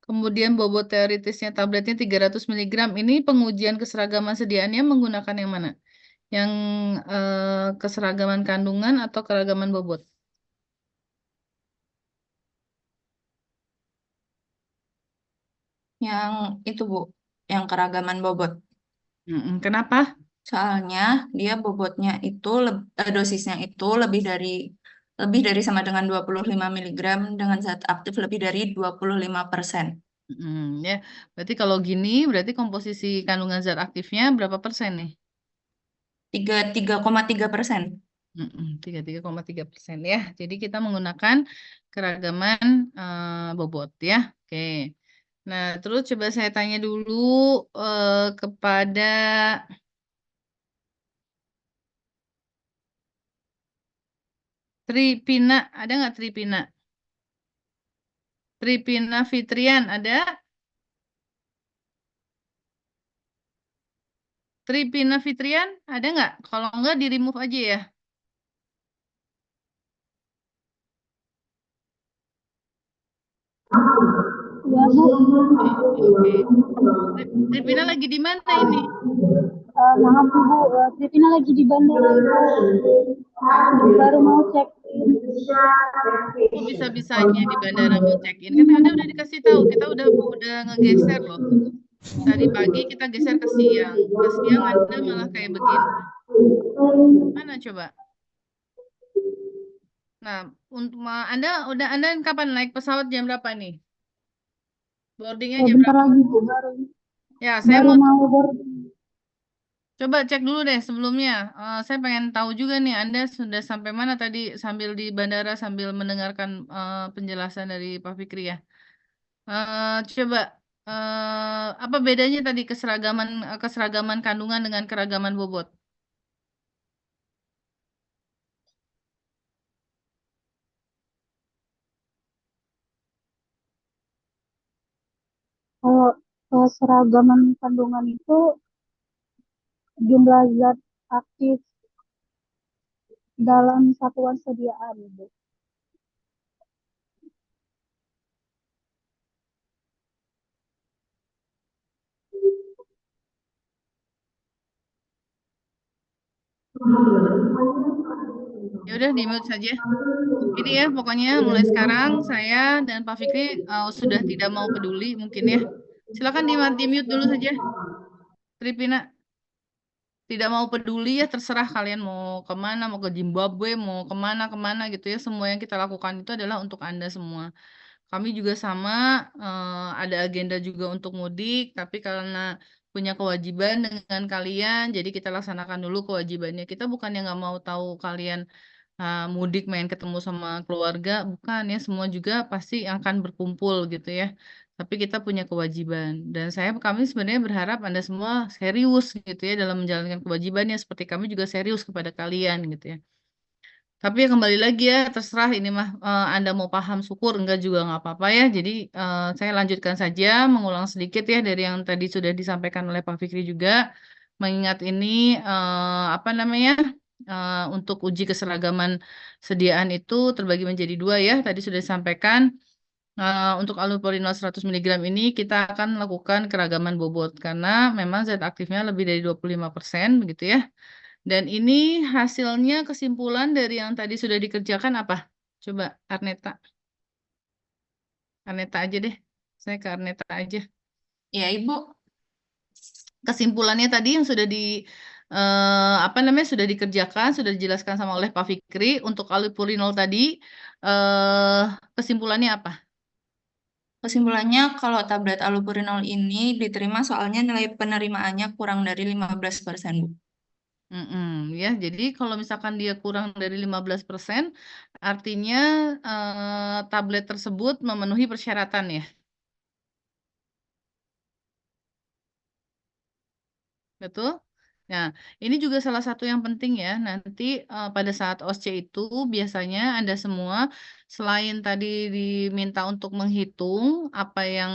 Kemudian bobot teoritisnya tabletnya 300 miligram. Ini pengujian keseragaman sediaannya menggunakan yang mana? Yang keseragaman kandungan atau keragaman bobot? Yang itu Bu, yang keragaman bobot. Kenapa? Soalnya dia bobotnya itu dosisnya itu lebih dari sama dengan 25 miligram dengan zat aktif lebih dari 25%. Ya, berarti kalau gini, berarti komposisi kandungan zat aktifnya berapa persen nih? 3,3%. 33,3% ya. Jadi kita menggunakan keragaman bobot ya. Oke. Nah, terus coba saya tanya dulu kepada Tripina. Ada nggak Tripina? Tripina Fitrian ada? Tripina Fitrian ada nggak? Kalau nggak di remove aja ya. Ya, Bu. Oke. Tripina lagi di mana ini? Maaf, Ibu. Tripina lagi di bandara, Ibu. Baru mau check in. Kok bisa-bisanya di bandara mau check in? Kan Anda udah dikasih tahu, kita udah ngegeser loh. Tadi pagi kita geser ke siang. Ke siang Anda malah kayak begini. Mana coba? Nah, untuk Anda kapan naik pesawat jam berapa nih? Boardingnya jam Bentar berapa? lagi, Bu. Ya, saya Baru mau mau boarding. coba cek dulu deh sebelumnya. Saya pengen tahu juga nih, Anda sudah sampai mana tadi sambil di bandara sambil mendengarkan penjelasan dari Pak Fikri ya. Coba apa bedanya tadi keseragaman kandungan dengan keragaman bobot? Kalau keseragaman kandungan itu jumlah zat aktif dalam satuan sediaan, Bu. Ya udah di mute saja. Ini ya pokoknya mulai sekarang saya dan Pak Fikri sudah tidak mau peduli mungkin ya. Silakan di mute dulu saja. Tripina tidak mau peduli ya terserah kalian mau kemana, mau ke Zimbabwe, mau kemana gitu ya. Semua yang kita lakukan itu adalah untuk Anda semua. Kami juga sama ada agenda juga untuk mudik, tapi karena punya kewajiban dengan kalian, jadi kita laksanakan dulu kewajibannya. Kita bukan yang nggak mau tahu kalian mudik main ketemu sama keluarga, bukan ya. Semua juga pasti akan berkumpul gitu ya. Tapi kita punya kewajiban dan kami sebenarnya berharap Anda semua serius gitu ya dalam menjalankan kewajibannya seperti kami juga serius kepada kalian gitu ya. Tapi ya kembali lagi ya, terserah ini mah Anda mau paham syukur, enggak juga nggak apa-apa ya. Jadi saya lanjutkan saja, mengulang sedikit ya dari yang tadi sudah disampaikan oleh Pak Fikri juga. Mengingat ini apa namanya untuk uji keseragaman sediaan itu terbagi menjadi dua ya. Tadi sudah disampaikan Untuk allopurinol 100 mg ini kita akan lakukan keragaman bobot karena memang zat aktifnya lebih dari 25% begitu ya. Dan ini hasilnya kesimpulan dari yang tadi sudah dikerjakan apa? Coba Arneta. Arneta aja deh. Saya ke Arneta aja. Ya, Ibu. Kesimpulannya tadi yang sudah apa namanya sudah dikerjakan, sudah dijelaskan sama oleh Pak Fikri untuk allopurinol tadi, kesimpulannya apa? Kesimpulannya, kalau tablet allopurinol ini diterima soalnya nilai penerimaannya kurang dari 15%, Bu. Ya, jadi kalau misalkan dia kurang dari 15%, artinya tablet tersebut memenuhi persyaratan ya. Betul? Nah, ini juga salah satu yang penting ya. Nanti pada saat OSCE itu biasanya Anda semua selain tadi diminta untuk menghitung apa yang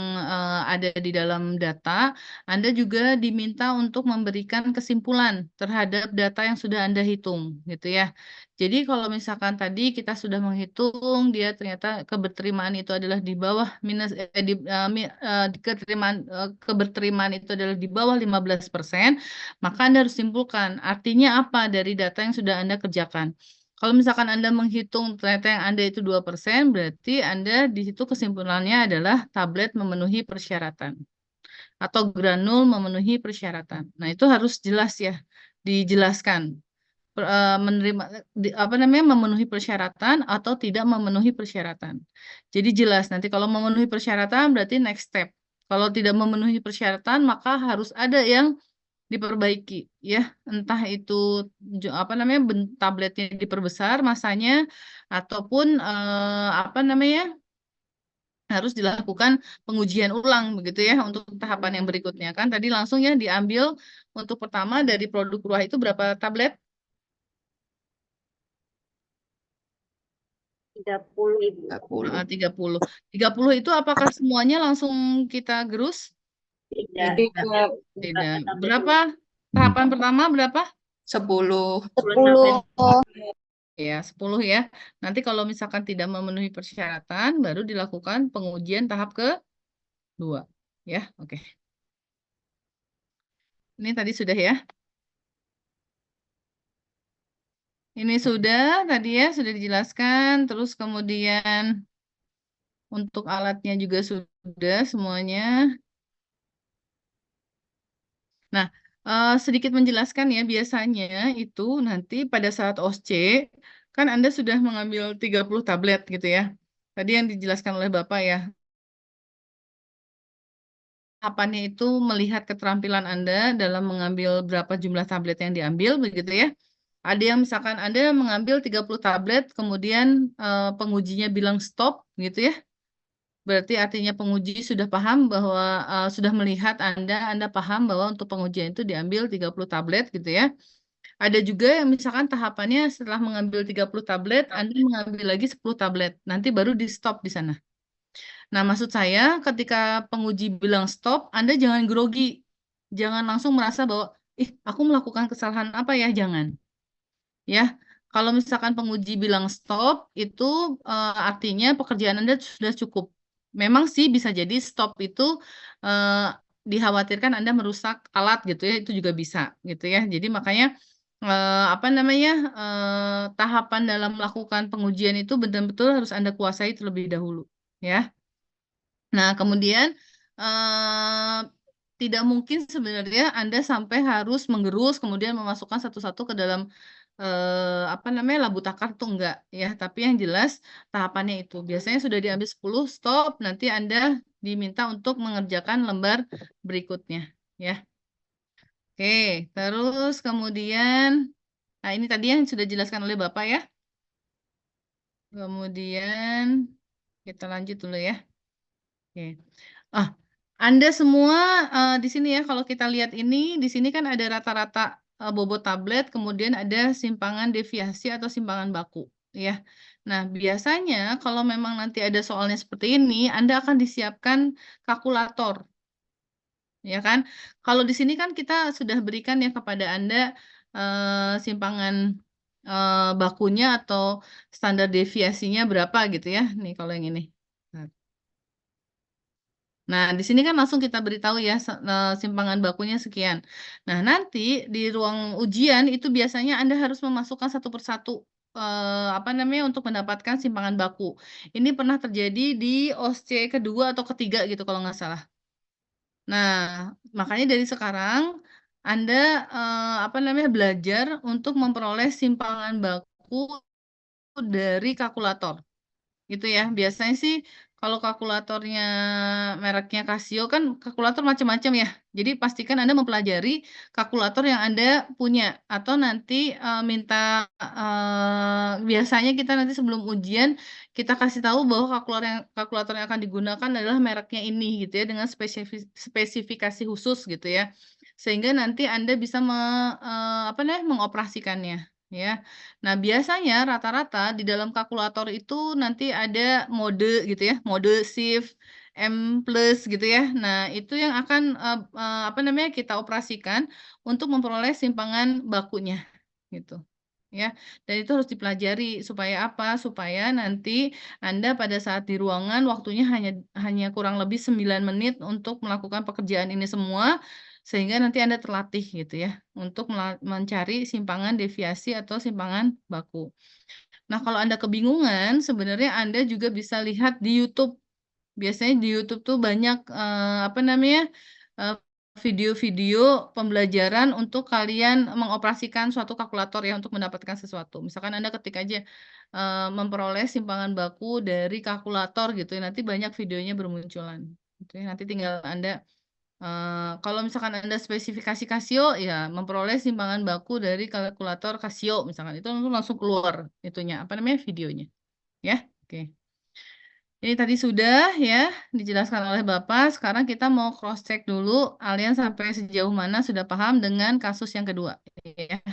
ada di dalam data, Anda juga diminta untuk memberikan kesimpulan terhadap data yang sudah Anda hitung, gitu ya. Jadi kalau misalkan tadi kita sudah menghitung dia ternyata keberterimaan itu adalah di bawah keberterimaan itu adalah di bawah 15%, maka Anda harus simpulkan artinya apa dari data yang sudah Anda kerjakan. Kalau misalkan Anda menghitung ternyata yang Anda itu 2%, berarti Anda di situ kesimpulannya adalah tablet memenuhi persyaratan atau granul memenuhi persyaratan. Nah, itu harus jelas ya, dijelaskan menerima apa namanya memenuhi persyaratan atau tidak memenuhi persyaratan. Jadi jelas nanti kalau memenuhi persyaratan berarti next step. Kalau tidak memenuhi persyaratan maka harus ada yang diperbaiki ya, entah itu apa namanya tabletnya diperbesar masanya ataupun apa namanya harus dilakukan pengujian ulang begitu ya untuk tahapan yang berikutnya kan tadi langsung ya diambil untuk pertama dari produk ruah itu berapa tablet? 30 Ibu. 30. 30 itu apakah semuanya langsung kita gerus? Tidak. Tidak. Berapa? Tahapan pertama berapa? 10. 10. Ya, 10 ya. Nanti kalau misalkan tidak memenuhi persyaratan, baru dilakukan pengujian tahap kedua. Ya, oke. Ini tadi sudah ya. Ini sudah tadi ya, sudah dijelaskan. Terus kemudian untuk alatnya juga sudah semuanya. Nah, sedikit menjelaskan ya, biasanya itu nanti pada saat OSCE, kan Anda sudah mengambil 30 tablet gitu ya. Tadi yang dijelaskan oleh Bapak ya. Tahapannya itu melihat keterampilan Anda dalam mengambil berapa jumlah tablet yang diambil, begitu ya. Ada yang misalkan Anda mengambil 30 tablet, kemudian pengujinya bilang stop, gitu ya. Berarti artinya penguji sudah paham bahwa sudah melihat Anda paham bahwa untuk pengujian itu diambil 30 tablet gitu ya. Ada juga yang misalkan tahapannya setelah mengambil 30 tablet, Anda mengambil lagi 10 tablet. Nanti baru di stop di sana. Nah, maksud saya ketika penguji bilang stop, Anda jangan grogi. Jangan langsung merasa bahwa, aku melakukan kesalahan apa ya? Jangan. Ya, kalau misalkan penguji bilang stop, itu artinya pekerjaan Anda sudah cukup. Memang sih bisa jadi stop itu dikhawatirkan Anda merusak alat gitu ya, itu juga bisa gitu ya. Jadi makanya apa namanya tahapan dalam melakukan pengujian itu betul-betul harus Anda kuasai terlebih dahulu ya. Nah, kemudian tidak mungkin sebenarnya Anda sampai harus menggerus kemudian memasukkan satu-satu ke dalam apa namanya labu takar tuh enggak ya, tapi yang jelas tahapannya itu biasanya sudah diambil 10 stop, nanti Anda diminta untuk mengerjakan lembar berikutnya ya. Oke, terus kemudian nah ini tadi yang sudah dijelaskan oleh Bapak ya. Kemudian kita lanjut dulu ya. Oke. Anda semua di sini ya, kalau kita lihat ini, di sini kan ada rata-rata bobot tablet, kemudian ada simpangan deviasi atau simpangan baku, ya. Nah, biasanya kalau memang nanti ada soalnya seperti ini, Anda akan disiapkan kalkulator, ya kan? Kalau di sini kan kita sudah berikan ya kepada Anda simpangan bakunya atau standar deviasinya berapa gitu ya. Nih kalau yang ini. Nah, Nah, di sini kan langsung kita beritahu ya simpangan bakunya sekian. Nah, nanti di ruang ujian itu biasanya Anda harus memasukkan satu persatu apa namanya untuk mendapatkan simpangan baku. Ini pernah terjadi di OSCE kedua atau ketiga gitu kalau nggak salah. Nah, makanya dari sekarang Anda apa namanya belajar untuk memperoleh simpangan baku dari kalkulator. Gitu ya. Biasanya sih kalau kalkulatornya mereknya Casio kan kalkulator macam-macam ya. Jadi pastikan Anda mempelajari kalkulator yang Anda punya atau nanti minta biasanya kita nanti sebelum ujian kita kasih tahu bahwa kalkulator yang akan digunakan adalah mereknya ini gitu ya dengan spesifikasi khusus gitu ya. Sehingga nanti Anda bisa apa namanya mengoperasikannya ya. Nah, biasanya rata-rata di dalam kalkulator itu nanti ada mode gitu ya, mode shift M plus gitu ya. Nah, itu yang akan apa namanya kita operasikan untuk memperoleh simpangan bakunya gitu. Ya, dan itu harus dipelajari supaya apa? Supaya nanti Anda pada saat di ruangan waktunya hanya kurang lebih 9 menit untuk melakukan pekerjaan ini semua sehingga nanti Anda terlatih gitu ya untuk mencari simpangan deviasi atau simpangan baku. Nah, kalau Anda kebingungan, sebenarnya Anda juga bisa lihat di YouTube. Biasanya di YouTube tuh banyak apa namanya eh, video-video pembelajaran untuk kalian mengoperasikan suatu kalkulator ya untuk mendapatkan sesuatu. Misalkan Anda ketik aja memperoleh simpangan baku dari kalkulator gitu ya. Nanti banyak videonya bermunculan. Gitu ya. Nanti tinggal Anda kalau misalkan Anda spesifikasi Casio, ya memperoleh simpangan baku dari kalkulator Casio, misalkan itu langsung keluar itunya, apa namanya videonya, ya. Oke. Ini tadi sudah ya dijelaskan oleh Bapak. Sekarang kita mau cross check dulu, kalian sampai sejauh mana sudah paham dengan kasus yang kedua, ya.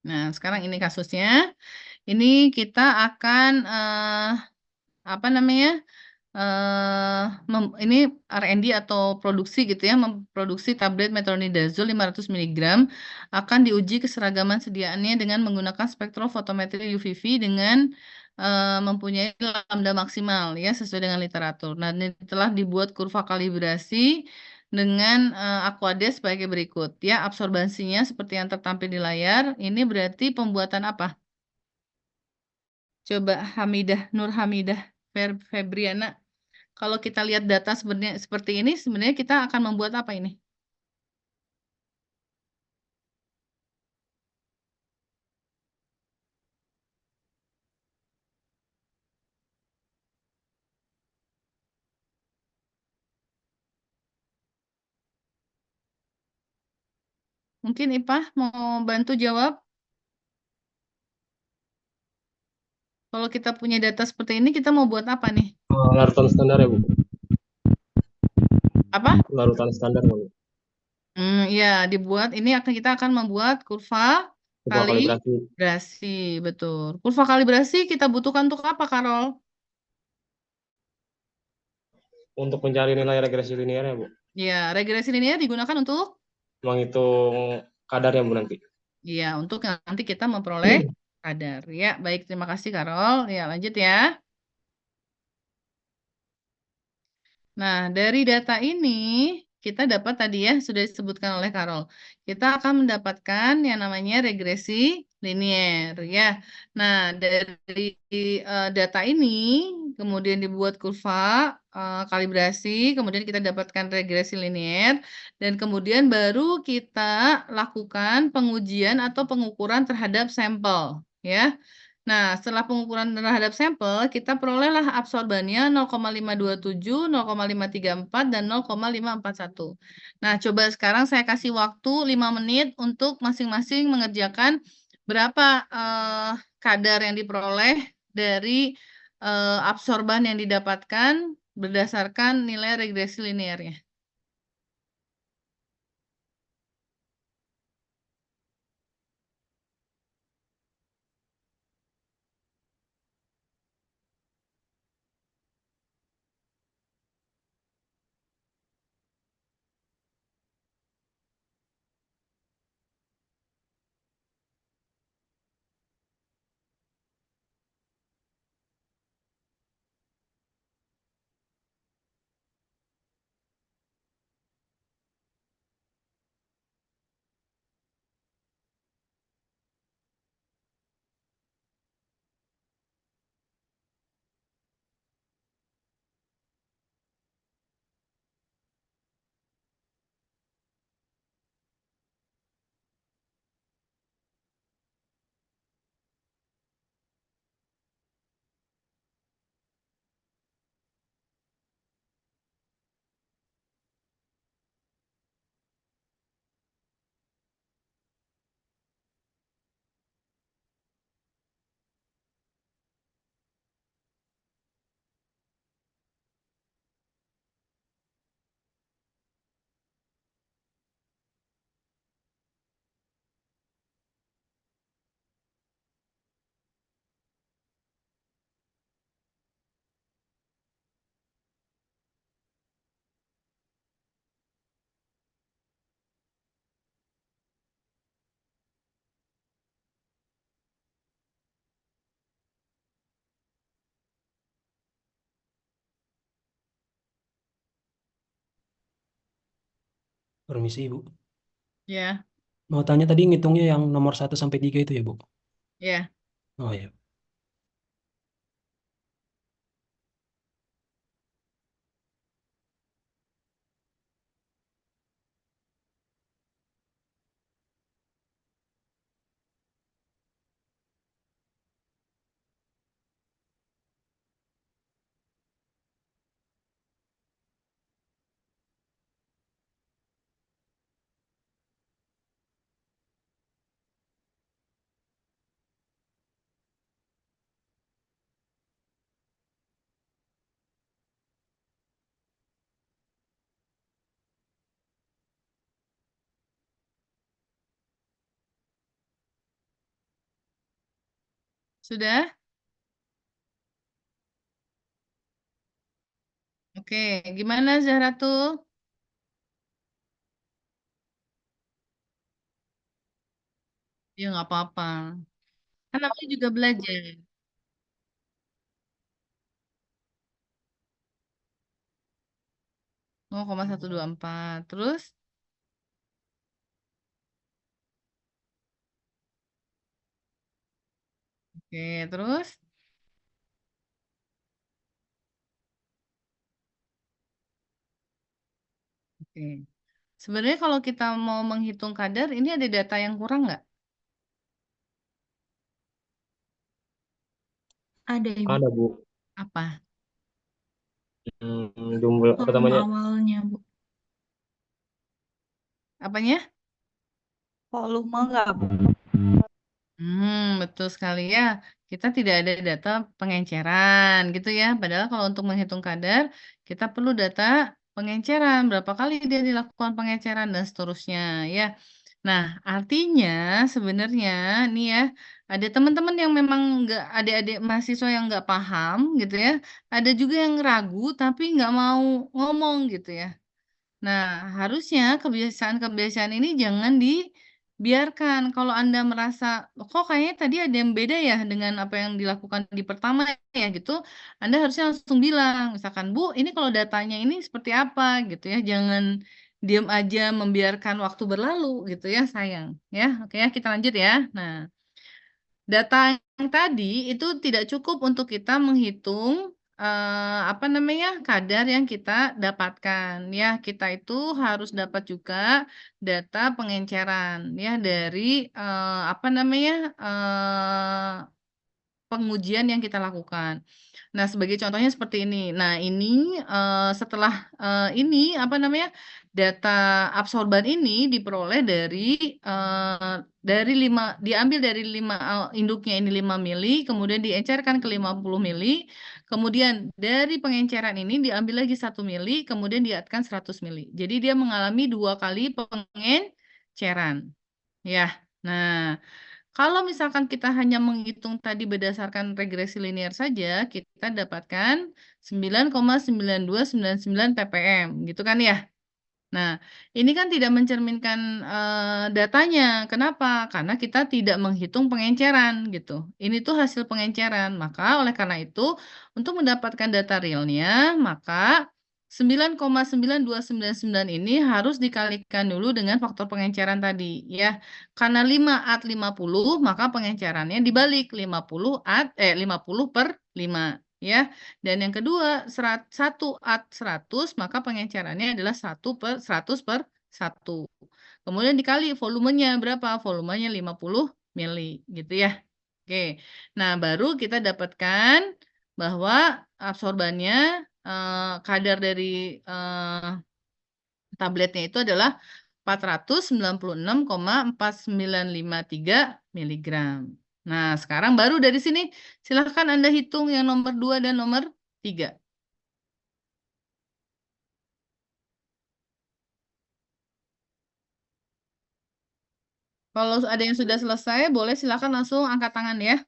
Nah, sekarang ini kasusnya. Ini kita akan apa namanya? Ini R&D atau produksi gitu ya, memproduksi tablet metronidazole 500 mg akan diuji keseragaman sediaannya dengan menggunakan spektrofotometri UVV dengan mempunyai lambda maksimal ya sesuai dengan literatur. Nah, ini telah dibuat kurva kalibrasi dengan Aquades sebagai berikut ya, absorbansinya seperti yang tertampil di layar. Ini berarti pembuatan apa? Coba Nur Hamidah Febriana. Kalau kita lihat data sebenarnya seperti ini, sebenarnya kita akan membuat apa ini? Mungkin Ipah mau bantu jawab? Kalau kita punya data seperti ini, kita mau buat apa nih? Larutan standar ya, Bu? Apa? Larutan standar, Bu. Ya, dibuat. Ini kita akan membuat kurva Kurva kalibrasi. kalibrasi, betul. Kurva kalibrasi kita butuhkan untuk apa, Karol? Untuk mencari nilai regresi linear ya, Bu? Ya, regresi linear digunakan untuk? Menghitung kadarnya, Bu, nanti. Iya, untuk nanti kita memperoleh kadar. Ya, baik. Terima kasih, Karol. Ya, lanjut ya. Nah, dari data ini kita dapat tadi ya sudah disebutkan oleh Karol. Kita akan mendapatkan yang namanya regresi linier ya. Nah, dari data ini kemudian dibuat kurva kalibrasi, kemudian kita dapatkan regresi linier dan kemudian baru kita lakukan pengujian atau pengukuran terhadap sampel ya. Nah, setelah pengukuran terhadap sampel, kita perolehlah absorbannya 0,527, 0,534, dan 0,541. Nah, coba sekarang saya kasih waktu 5 menit untuk masing-masing mengerjakan berapa kadar yang diperoleh dari absorban yang didapatkan berdasarkan nilai regresi linearnya. Permisi, Bu. Ya, Mau tanya tadi ngitungnya yang nomor 1 sampai 3 itu ya, Bu? ya. Oh ya. Sudah? Oke, gimana Zahratul? Ya nggak apa-apa. Kan namanya juga belajar. 0,124. Terus? Oke, terus? Oke. Sebenarnya kalau kita mau menghitung kadar, ini ada data yang kurang nggak? Ada Ibu. Ada, Bu. Apa? Jumlah apa Volume namanya? awalnya Bu. Apanya? Volume nggak Bu? Betul sekali ya. Kita tidak ada data pengenceran gitu ya. Padahal kalau untuk menghitung kadar, kita perlu data pengenceran. Berapa kali dia dilakukan pengenceran dan seterusnya ya. Nah, artinya sebenarnya nih ya, ada teman-teman yang memang nggak, adik-adik mahasiswa yang nggak paham gitu ya. Ada juga yang ragu tapi nggak mau ngomong gitu ya. Nah, harusnya kebiasaan-kebiasaan ini jangan dibiarkan. Kalau Anda merasa, kok kayaknya tadi ada yang beda ya dengan apa yang dilakukan di pertama ya gitu, Anda harusnya langsung bilang, misalkan, Bu, ini kalau datanya ini seperti apa gitu ya, jangan diam aja membiarkan waktu berlalu gitu ya, sayang. Ya, oke ya, kita lanjut ya. Nah, data yang tadi itu tidak cukup untuk kita menghitung apa namanya kadar yang kita dapatkan ya kita itu harus dapat juga data pengenceran ya dari apa namanya pengujian yang kita lakukan. Nah, sebagai contohnya seperti ini. Nah, ini setelah ini apa namanya data absorban ini diperoleh dari 5 diambil dari 5 induknya ini 5 mili, kemudian diencerkan ke 50 mili, kemudian dari pengenceran ini diambil lagi 1 mili, kemudian diatkan 100 mili. Jadi dia mengalami 2 kali pengenceran. Ya. Nah, kalau misalkan kita hanya menghitung tadi berdasarkan regresi linear saja, kita dapatkan 9,9299 ppm, gitu kan ya? Nah, ini kan tidak mencerminkan datanya. Kenapa? Karena kita tidak menghitung pengenceran gitu. Ini tuh hasil pengenceran. Maka oleh karena itu, untuk mendapatkan data realnya, maka 9,99299 ini harus dikalikan dulu dengan faktor pengenceran tadi ya. Karena 5 at 50, maka pengencerannya dibalik 50 per 5 ya. Dan yang kedua, 1 at 100, maka pengencerannya adalah 1/100/1. Kemudian dikali volumenya berapa? Volumenya 50 mili, gitu ya. Oke, nah baru kita dapatkan bahwa absorbannya, kadar dari tabletnya itu adalah 496,4953 miligram. Nah, sekarang baru dari sini silahkan Anda hitung yang nomor 2 dan nomor 3. Kalau ada yang sudah selesai, boleh silakan langsung angkat tangan ya.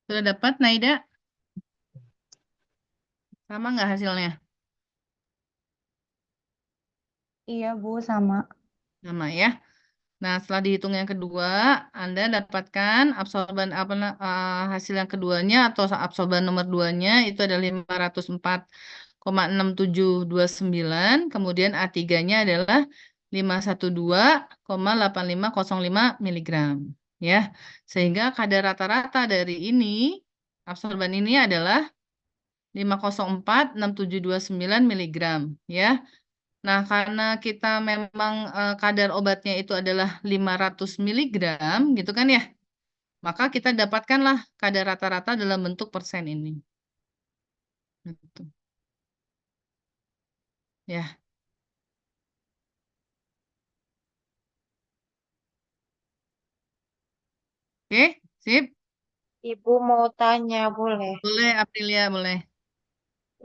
Sudah dapat, Naida? Sama nggak hasilnya? Iya, Bu, sama. Sama ya. Nah, setelah dihitung yang kedua, Anda dapatkan absorban hasil yang keduanya atau absorban nomor 2-nya itu ada 504,6729, kemudian A3-nya adalah 512,8505 miligram. Ya, sehingga kadar rata-rata dari ini, absorban ini adalah 504,6729 miligram. Ya, nah, karena kita memang kadar obatnya itu adalah 500 miligram, gitu kan ya, maka kita dapatkanlah kadar rata-rata dalam bentuk persen ini. Gitu. Ya, oke, sip. Ibu mau tanya, boleh? Boleh, Aprilia, boleh.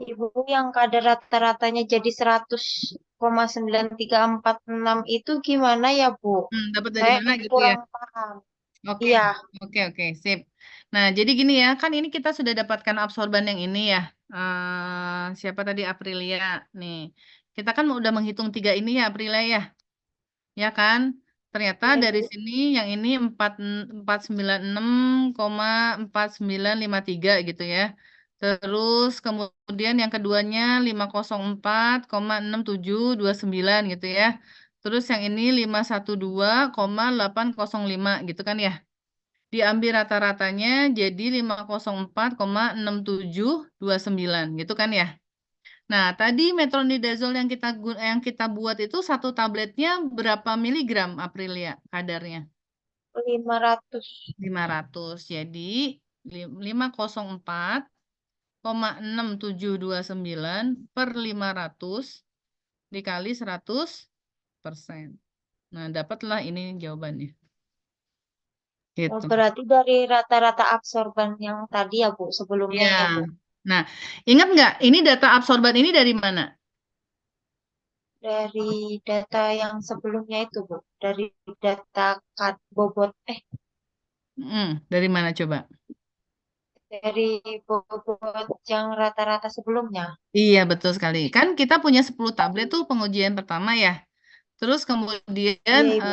Ibu yang kadar rata-ratanya jadi 100,9346 itu gimana ya, Bu? Dapat dari Saya mana gitu ya? kurang paham. Oke, Iya, oke, sip. Nah, jadi gini ya, kan ini kita sudah dapatkan absorban yang ini ya. Siapa tadi Aprilia? Nih, kita kan udah menghitung 3 ini ya, Aprilia ya. Ya kan? Ternyata iya, dari Bu. sini yang ini 496,4953 gitu ya. Terus kemudian yang keduanya 504,6729 gitu ya. Terus yang ini 512,805 gitu kan ya. Diambil rata-ratanya jadi 504,6729 gitu kan ya. Nah, tadi metronidazol yang kita buat itu satu tabletnya berapa miligram, Aprilia, kadarnya? 500. 500. Jadi 504,6729 per 500 dikali 100%. Nah, dapatlah ini jawabannya. Oh, Gitu. berarti dari rata-rata absorban yang tadi ya, Bu, sebelumnya Ya. ya, Bu. Nah, ingat nggak? Ini data absorban ini dari mana? Dari data yang sebelumnya itu, Bu. Dari data bobot, Dari mana coba? dari bobot yang rata-rata sebelumnya. Iya, betul sekali. Kan kita punya 10 tablet tuh pengujian pertama ya. Terus kemudian Iya, Ibu.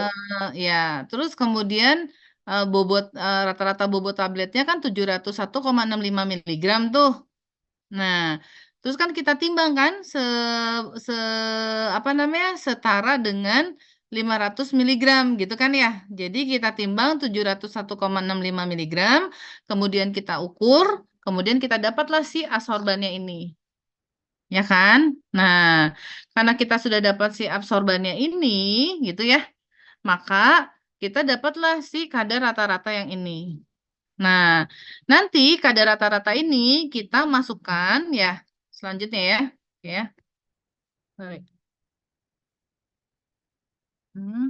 ya, terus kemudian rata-rata bobot tabletnya kan 701,65 miligram tuh. Nah, terus kan kita timbang kan se apa namanya? Setara dengan 500 miligram gitu kan ya. Jadi kita timbang 701,65 miligram, kemudian kita ukur, kemudian kita dapatlah si absorbannya ini. Ya kan? Nah, karena kita sudah dapat si absorbannya ini, gitu ya, maka kita dapatlah si kadar rata-rata yang ini. Nah, nanti kadar rata-rata ini kita masukkan ya, selanjutnya ya. Oke ya. Baik. Hmm.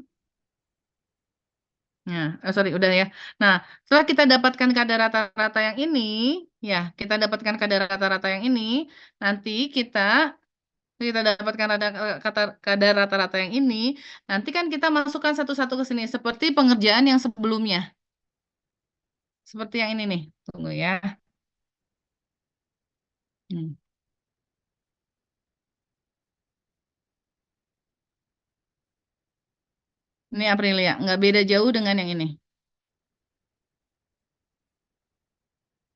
Nah, sorry, udah ya. Nah, setelah kita dapatkan kadar rata-rata yang ini, ya, kita dapatkan kadar rata-rata yang ini, nanti kita dapatkan kadar rata-rata yang ini, nanti kan kita masukkan satu-satu ke sini, seperti pengerjaan yang sebelumnya. Seperti yang ini nih. Tunggu ya. Hmm. Ini Aprilia, nggak beda jauh dengan yang ini.